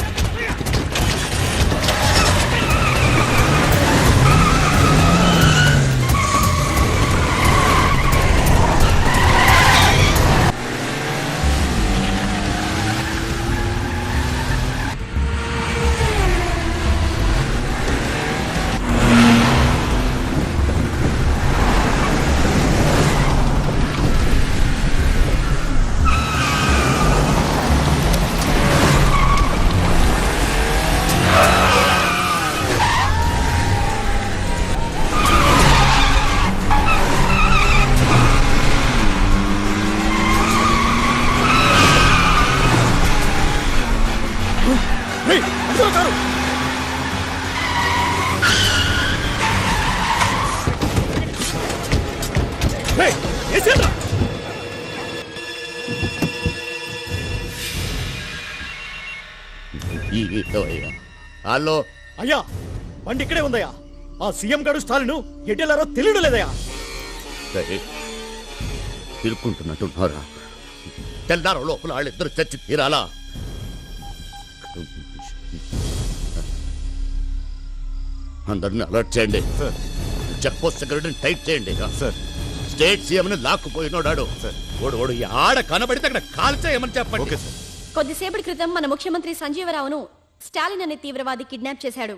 హలో అయ్యా బండి ఇక్కడే ఉందయ్యా. ఆ సీఎం గారు స్టాలిన్ ఎటెల్లారో తెలియడం లేదయ్యా. తిరుక్కుంటున్నట్టున్నారా? తెల్లారో లోపల వాళ్ళిద్దరు చచ్చి తీరాలా? అందరిని అలర్ట్ చేయండి. చెక్ పోస్ట్ సెక్యూరిటీని టైట్ చేయండి. స్టేట్ సీఎం ని లాక్కుపోయినోడాడు. ఓడు ఆడ కనబడితే అక్కడ కాల్చేయమని చెప్పండి. కొద్దిసేపటి క్రితం మన ముఖ్యమంత్రి సంజీవరావును స్టాలిన్ అనే తీవ్రవాది కిడ్నాప్ చేశాడు.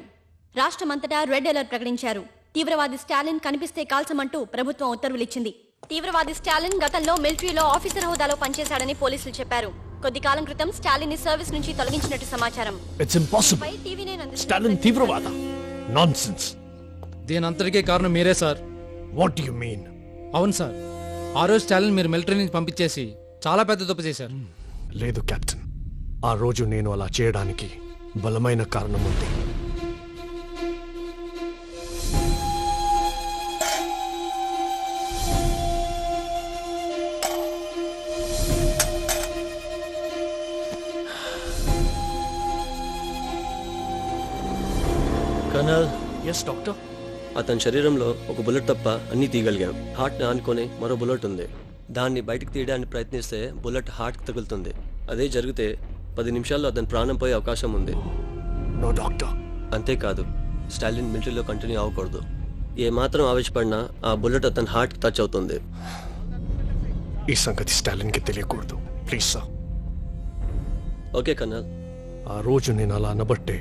రాష్ట్రమంతటా రెడ్ అలర్ట్ ప్రకటించారు. తీవ్రవాది స్టాలిన్ కనిపిస్తే కాల్చమంటూ ప్రభుత్వం ఉత్తర్వులిచ్చింది. తీవ్రవాది స్టాలిన్ గతంలో మిలిటరీలో ఆఫీసర్ హోదాలో పనిచేశాడని పోలీసులు చెప్పారు. కొద్ది కాలం క్రితం స్టాలిన్ ని సర్వీస్ నుంచి తొలగించినట్టు సమాచారం. It's impossible. స్టాలిన్ తీవ్రవాద. నాన్సెన్స్. దీనంతటికీ కారణం మీరే సార్. What you mean? అవును సార్, ఆ రోజు స్టాలిన్ మీరు మిలిటరీ నుంచి పంపించేసి చాలా పెద్ద తప్పు చేశారు. లేదు కెప్టెన్, ఆ రోజు నేను అలా చేయడానికి బలమైన కారణం ఉంది. కర్నల్. Yes doctor. అతని శరీరంలో ఒక బుల్లెట్ తప్ప అన్నీ తీయగలిగాం. హార్ట్ని ఆనుకొని మరో బుల్లెట్ ఉంది. దాన్ని బయటకు తీయడానికి ప్రయత్నిస్తే బుల్లెట్ హార్ట్కి తగులుతుంది. అదే జరిగితే 10 నిమిషాల్లో అతని ప్రాణం పోయే అవకాశం ఉంది. No doctor. అంతేకాదు, స్టాలిన్ మిలిటరీలో కంటిన్యూ అవ్వకూడదు. ఏ మాత్రం ఆవేశపడినా ఆ బుల్లెట్ అతని హార్ట్కి టచ్ అవుతుంది. ఈ సంగతి స్టాలిన్కి తెలియకూడదు. Please sir. Okay colonel. ఆ రోజు నేను అలా అనబట్టే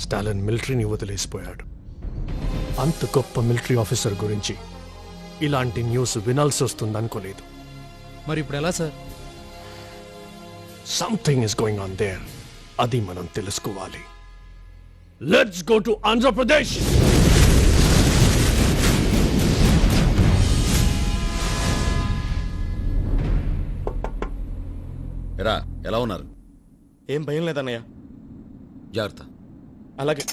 స్టాలిన్ మిలిటరీని వదిలేసిపోయాడు. అంత గొప్ప మిలిటరీ ఆఫీసర్ గురించి ఇలాంటి న్యూస్ వినాల్సి వస్తుంది అనుకోలేదు. మరి ఇప్పుడు ఎలా sir? Something is going on their. అది మనం తెలుసుకోవాలి. Let's go to Andhra Pradesh. ఎరా ఎలా ఉన్నారు? ఏం భయం లేదన్నయ్య. జాగ్రత్త. అలాగే.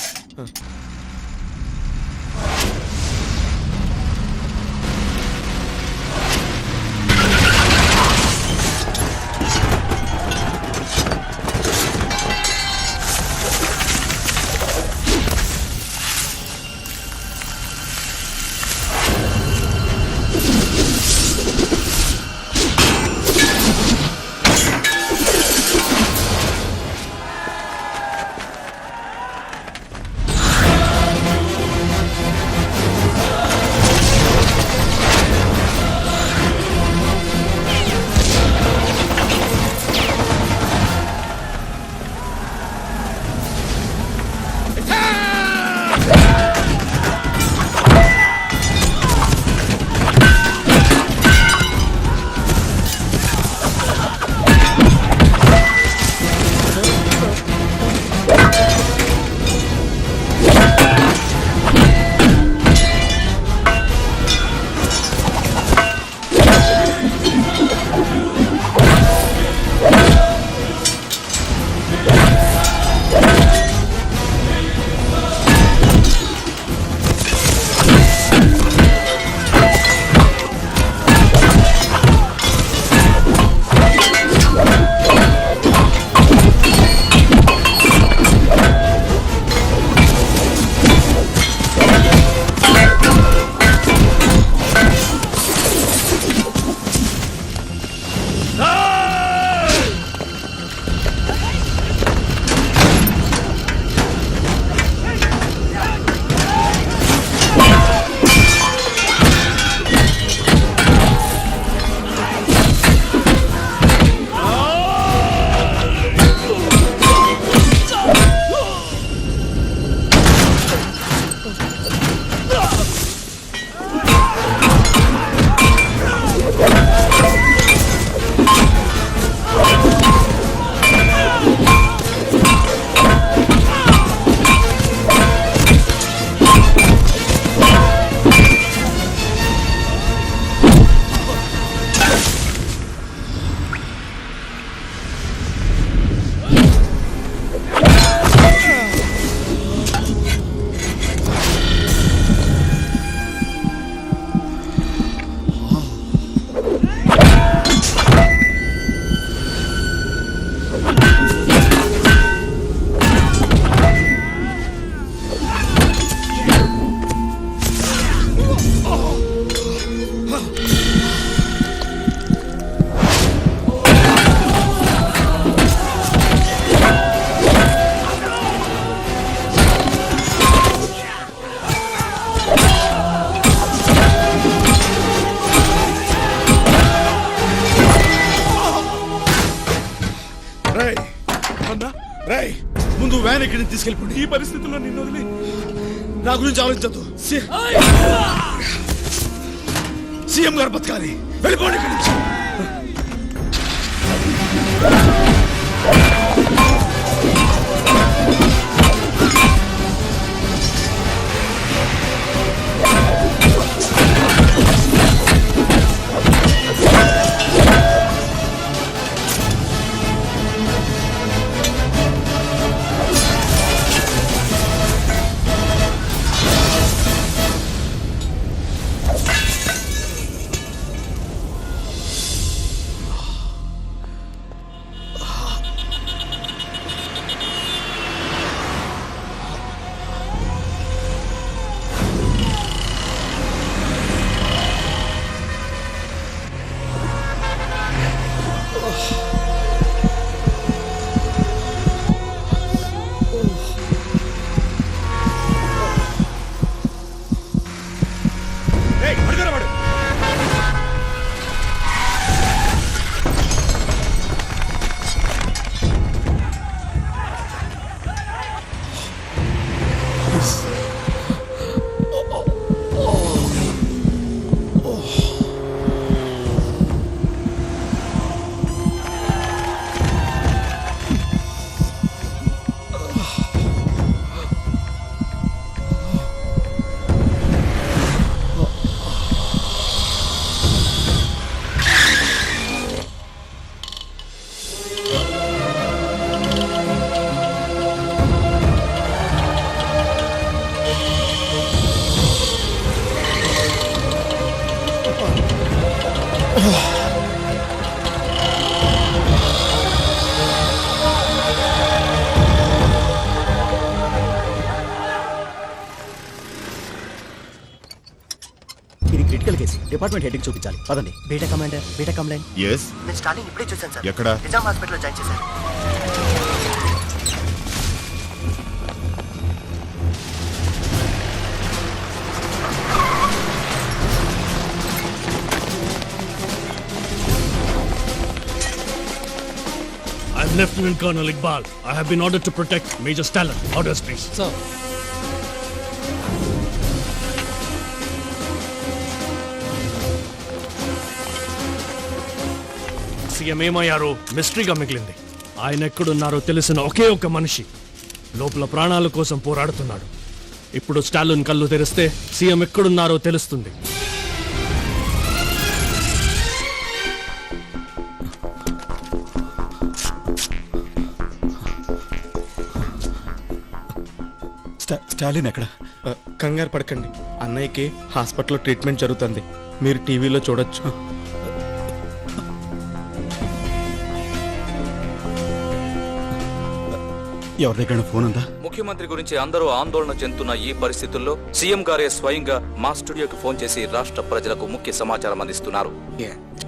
వెంటనే ఇక్కడి నుంచి తీసుకెళ్ళిపోండి. ఈ పరిస్థితుల్లో నిన్ను వదిలి నా గురించి ఆలోచించద్దు. సీఎం గారు బతకాలి. వెళ్ళిపోండి ఇక్కడి నుంచి. ఇది క్రిటికల్ కేసు. డిపార్ట్మెంట్ హెడ్ కి చూపించాలి. పదండి. Beta commander, beta complaint. yes నేను స్టార్టింగ్ ఇప్పుడే చూశాను సార్. ఎక్కడ? నిజాం హాస్పిటల్లో జాయిన్ చేశాను. I'm Lieutenant Colonel Iqbal. I have been ordered to protect Major Stalin. Orders, please. Sir. CM ఏమయ్యారో మిస్టరీగా మిగిలింది. ఆయన ఎక్కడున్నారో తెలిసిన ఒకే ఒక్క మనిషి లోపల ప్రాణాల కోసం పోరాడుతున్నాడు. ఇప్పుడు స్టాలిన్ కళ్ళు తెరిస్తే సీఎం ఎక్కడున్నారో తెలుస్తుంది. స్టాలిన్ ఎక్కడ? కంగారు పడకండి, అన్నయ్యకి హాస్పిటల్లో ట్రీట్మెంట్ జరుగుతుంది. మీరు టీవీలో చూడొచ్చు. ఎవరి దగ్గర ఫోన్ ఉందా? ముఖ్యమంత్రి గురించి అందరూ ఆందోళన చెందుతున్న ఈ పరిస్థితుల్లో సీఎం గారే స్వయంగా మా స్టూడియోకి ఫోన్ చేసి రాష్ట్ర ప్రజలకు ముఖ్య సమాచారం అందిస్తున్నారు.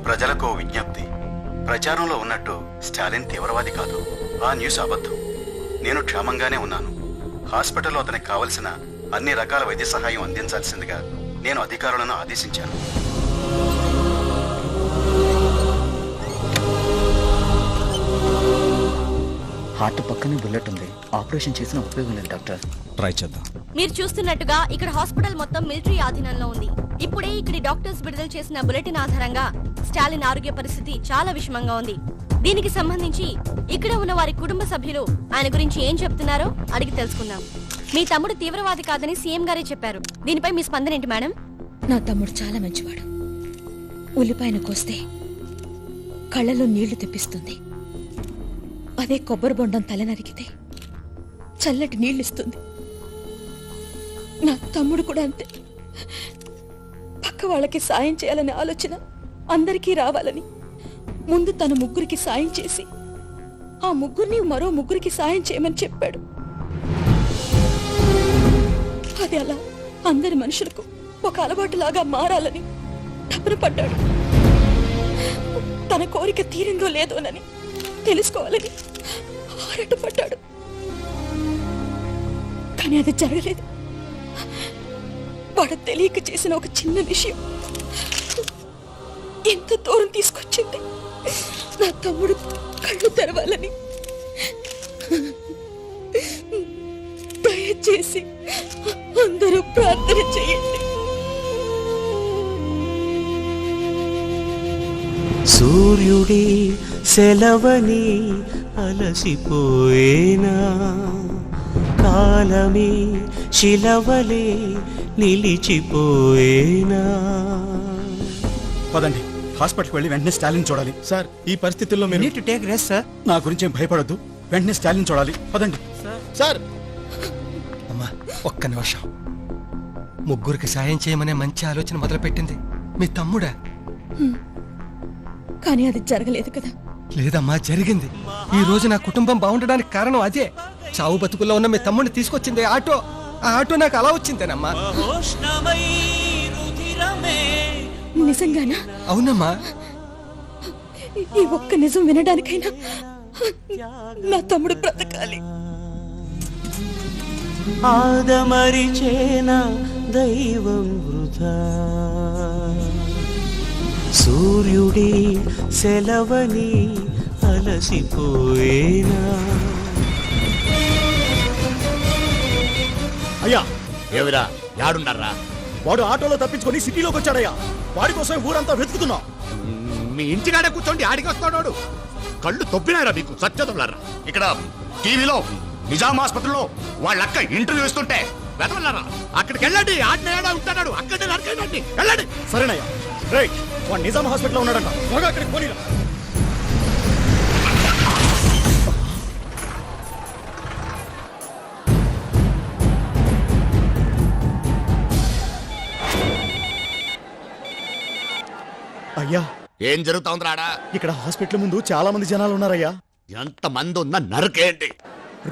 ప్రజలకు విజ్ఞప్తి. ప్రచారంలో ఉన్నట్టు స్టాలిన్ తీవ్రవాది కాదు. ఆ న్యూస్ అబద్ధం. నేను క్షేమంగానే ఉన్నాను. హాస్పిటల్లో అతనికి కావలసిన అన్ని రకాల వైద్య సహాయం అందించాల్సిందిగా నేను అధికారులను ఆదేశించాను. హార్ట్ పక్కనే బుల్లెట్ ఉంది. ఆపరేషన్ చేసిన ఉపయోగం లేదు డాక్టర్. ట్రై చేద్దాం. మీరు చూస్తున్నట్టుగా ఇక్కడ హాస్పిటల్ మొత్తం మిలిటరీ ఆధీనంలో ఉంది. ఇప్పుడే ఇక్కడి డాక్టర్స్ విడుదల చేసిన బులెటిన్ ఆధారంగా స్టాలిన్ ఆరోగ్య పరిస్థితి చాలా విషమంగా ఉంది. దీనికి సంబంధించి ఇక్కడ ఉన్న వారి కుటుంబ సభ్యులు ఆయన గురించి ఏం చెప్తున్నారో అడిగి తెలుసుకుందాం. మీ తమ్ముడు తీవ్రవాది కాదని సీఎం గారే చెప్పారు. దీనిపై మీ స్పందన ఏంటి మేడం? నా తమ్ముడు చాలా మంచివాడు. ఉల్లిపాయను కోస్తే కళ్ళలో నీళ్లు తెప్పిస్తుంది. అదే కొబ్బరి బొండం తల నరికితే చల్లటి నీళ్ళిస్తుంది. నా తమ్ముడు కూడా అంతే. పక్క వాళ్ళకి సాయం చేయాలనే ఆలోచన అందరికీ రావాలని ముందు తన ముగ్గురికి సాయం చేసి ఆ ముగ్గురిని మరో ముగ్గురికి సాయం చేయమని చెప్పాడు. అది అలా అందరి మనుషులకు ఒక అలవాటులాగా మారాలని తపన పడ్డాడు. తన కోరిక తీరిందో లేదోనని తెలుసుకోవాలని ఆరాటపడ్డాడు. కానీ అది జరగలేదు. వాడు తెలియక చేసిన ఒక చిన్న విషయం ఎంత దూరం తీసుకొచ్చింది. నా తమ్ముడు కళ్ళు తెరవాలని సూర్యుడి సెలవని అలసిపోయేనా, కాలమే శిలవలే నిలిచిపోయేనా. పదండి, హాస్పిటల్కి వెళ్ళి వెంటనే స్టాలిన్ చూడాలి. సార్ ఈ పరిస్థితుల్లో మీరు టు టేక్ రెస్ట్ సార్. నా గురించి ఏం భయపడొద్దు, వెంటనే స్టాలిన్ చూడాలి. పదండి సార్. అమ్మా ఒక్క నిమిషం. ముగ్గురికి సాయం చేయమనే మంచి ఆలోచన మొదలుపెట్టింది మీ తమ్ముడా? కానీ అది జరగలేదు కదా. లేదమ్మా, జరిగింది. ఈ రోజు నా కుటుంబం బాగుండడానికి కారణం అదే. చావు బతుకుల్లో ఉన్న మీ తమ్ముడిని తీసుకొచ్చింది ఆటో. ఆ ఆటో నాకు అలా వచ్చిందేనమ్మా. నిజంగానా? అవునమ్మా. ఈ ఒక్క నిజం వినడానికైనా నా తమ్ముడు బ్రతకాలి. ఆదమరిచేనా దైవం వృధా, సూర్యుడి సెలవని అలసిపోయేనా. అయ్యా ఏవిరా యాడుండర్రా? వాడు ఆటోలో తప్పించుకొని సిటీలోకి వచ్చాడయ్యా. వాడి కోసం ఊరంతా వెతుకుతున్నా. మీ ఇంటికాడే కూర్చోండి, ఆడికి వస్తాడు. కళ్ళు తొప్పినారా మీకు సత్యదొల్లారా? ఇక్కడ టీవీలో నిజాం ఆసుపత్రిలో వాళ్ళ అక్క ఇంటర్వ్యూ ఇస్తుంటే వెతవల్లారా? అక్కడికి వెళ్ళండి, ఆడినేడా ఉంటాడు, అక్కడే నరకండి, వెళ్ళండి. సరేనయ్యా. రైట్, వాడు నిజాం హాస్పిటల్లో ఉన్నాడంట. త్వరగా అక్కడికి పోనీరా. అయ్యా ఏం జరుగుతోందిరాడా? ఇక్కడ హాస్పిటల్ ముందు చాలా మంది జనాలు ఉన్నారయ్యా. ఎంత మంది ఉన్నా నరకేంటి?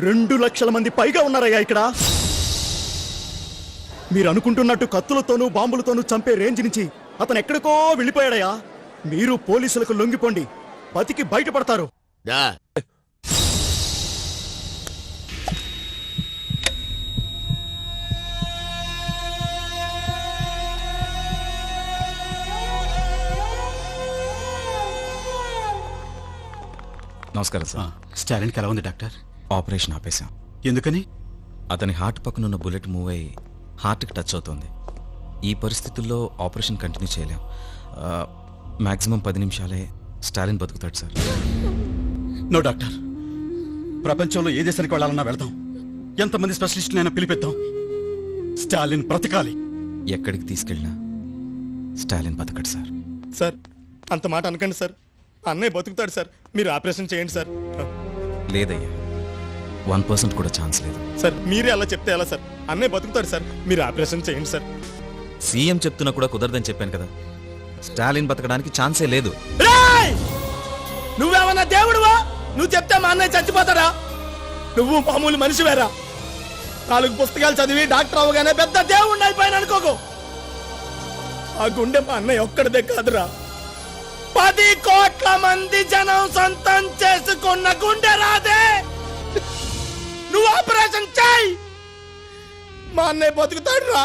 2 లక్షల మంది పైగా ఉన్నారయ్యా ఇక్కడ. మీరు అనుకుంటున్నట్టు కత్తులతోనూ బాంబులతోనూ చంపే రేంజ్ నుంచి అతను ఎక్కడికో వెళ్ళిపోయాడయ్యా. మీరు పోలీసులకు లొంగిపోండి, బతికి బయటపడతారు. నమస్కారం సార్. స్టాలిన్కి ఎలా ఉంది డాక్టర్? ఆపరేషన్ ఆపేశాం. ఎందుకని? అతని హార్ట్ పక్కనున్న బుల్లెట్ మూవ్ అయ్యి హార్ట్కి టచ్ అవుతుంది. ఈ పరిస్థితుల్లో ఆపరేషన్ కంటిన్యూ చేయలేం. మ్యాక్సిమం 10 నిమిషాలే స్టాలిన్ బతుకుతాడు సార్. నో డాక్టర్, ప్రపంచంలో ఏ దేశానికి వెళ్ళాలన్నా వెళ్దాం, ఎంతమంది స్పెషలిస్టులైనా పిలిపిద్దాం. స్టాలిన్ బ్రతకాలి. ఎక్కడికి తీసుకెళ్ళినా స్టాలిన్ బతకడు సార్. సార్ అంత మాట అనకండి సార్. అన్నయ్య బతుకుతాడు సార్. మీరు ఆపరేషన్ చేయండి సార్. లేదయ్యా, 1% కూడా ఛాన్స్ లేదు. సార్ మీరే అలా చెప్తే ఎలా సార్? అన్నయ్య బతుకుతాడు సార్. మీరు ఆపరేషన్ చేయండి సార్. సీఎం చెప్తున్నా కూడా కుదరదని చెప్పాను కదా. స్టాలిన్ బతకడానికి ఛాన్సే లేదు. నువ్వేమన్నా దేవుడువా? నువ్వు చెప్తే మా అన్నయ్య చచ్చిపోతాడా? నువ్వు మామూలు మనిషివేరా. 4 పుస్తకాలు చదివి డాక్టర్ అవగానే పెద్ద దేవుడిని అయిపోయాను అనుకోకు. ఆ గుండె మా అన్నయ్య ఒక్కడిదే కాదురా, 10 కోట్ల మంది జనం సొంతం చేసుకున్న గుండె రాదే. నువ్వు ఆపరేషన్ చేయి, మా అన్నయ్య బతుకుతాడు రా.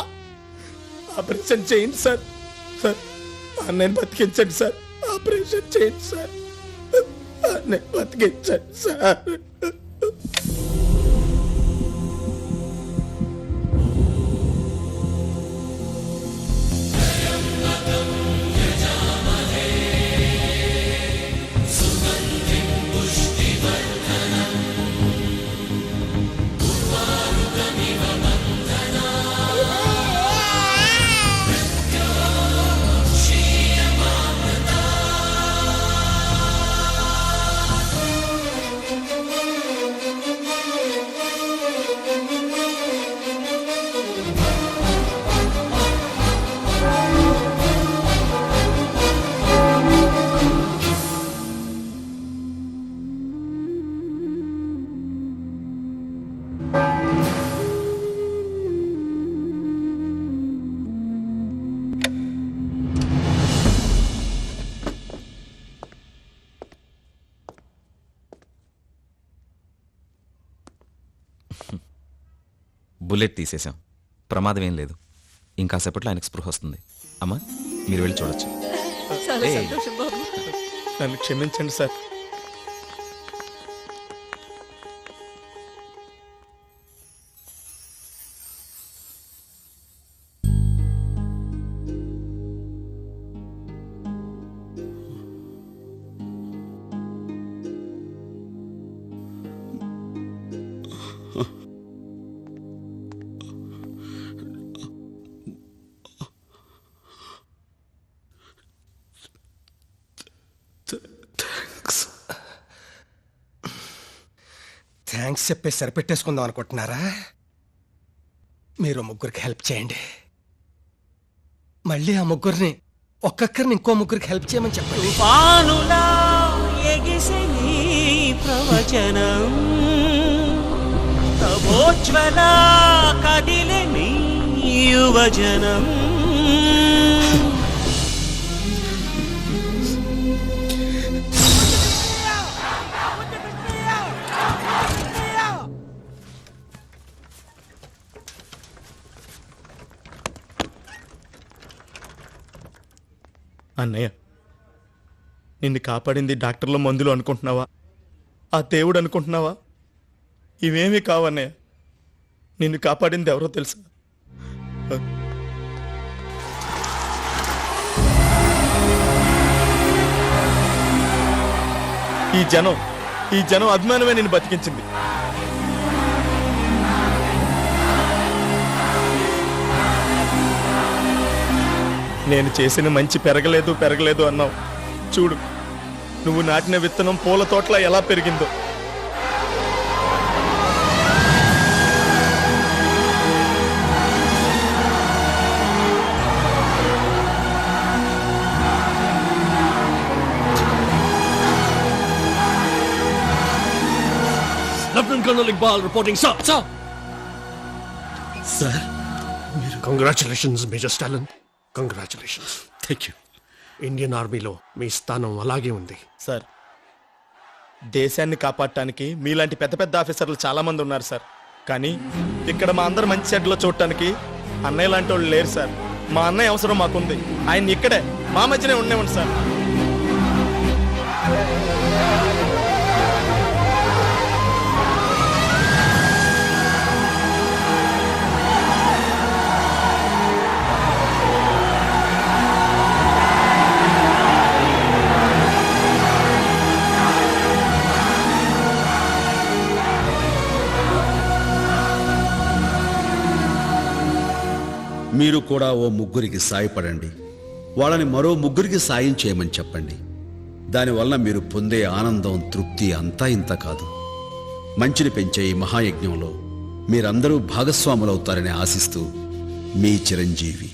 ఆపరేషన్ చేయండి సార్. సార్ అన్నయ్యని బతికించండి సార్. ఆపరేషన్ చేయండి సార్. అన్నయ్య బతికించండి సార్. బుల్లెట్ తీసేశాం, ప్రమాదం ఏం లేదు. ఇంకాసేపట్లో ఆయనకు స్పృహ వస్తుంది. అమ్మా మీరు వెళ్ళి చూడొచ్చు. చాలా సంతోషం బాబు. నన్ను క్షమించండి సార్. థ్యాంక్స్ చెప్పేసి సరిపెట్టేసుకుందాం అనుకుంటున్నారా? మీరు ముగ్గురికి హెల్ప్ చేయండి. మళ్ళీ ఆ ముగ్గురిని ఒక్కొక్కరిని ఇంకో ముగ్గురికి హెల్ప్ చేయమని చెప్పండి. పానులా ఎగిసే నీ ప్రవచనం తపోజ్వల కదిలే నీ యువజనం. అన్నయ్య, నిన్ను కాపాడింది డాక్టర్ల మందులు అనుకుంటున్నావా, ఆ దేవుడు అనుకుంటున్నావా? ఇవేమీ కావన్నయ్య. నిన్ను కాపాడింది ఎవరో తెలుసా? ఈ జనం అభిమానమే నిన్ను బతికించింది. నేను చేసిన మంచి పెరగలేదు అన్నావు. చూడు, నువ్వు నాటిన విత్తనం పూల తోటలా ఎలా పెరిగిందో. Lieutenant colonel Iqbal reporting. Sir sir, congratulations major Stalin, congratulations. Thank you. Indian ఆర్మీలో మీ స్థానం అలాగే ఉంది. సార్, దేశాన్ని కాపాడటానికి మీలాంటి పెద్ద పెద్ద ఆఫీసర్లు చాలా మంది ఉన్నారు సార్. కానీ ఇక్కడ మా అందరు మంచి చెడ్లో చూడటానికి అన్నయ్య లాంటి వాళ్ళు లేరు సార్. మా అన్నయ్య అవసరం మాకుంది. ఆయన ఇక్కడే మా మధ్యనే ఉండేవండి సార్. మీరు కూడా ఓ ముగ్గురికి సాయపడండి. వాళ్ళని మరో ముగ్గురికి సాయం చేయమని చెప్పండి. దానివల్ల మీరు పొందే ఆనందం, తృప్తి అంతా ఇంత కాదు. మంచిని పెంచే ఈ మహాయజ్ఞంలో మీరందరూ భాగస్వాములవుతారని ఆశిస్తూ మీ చిరంజీవి.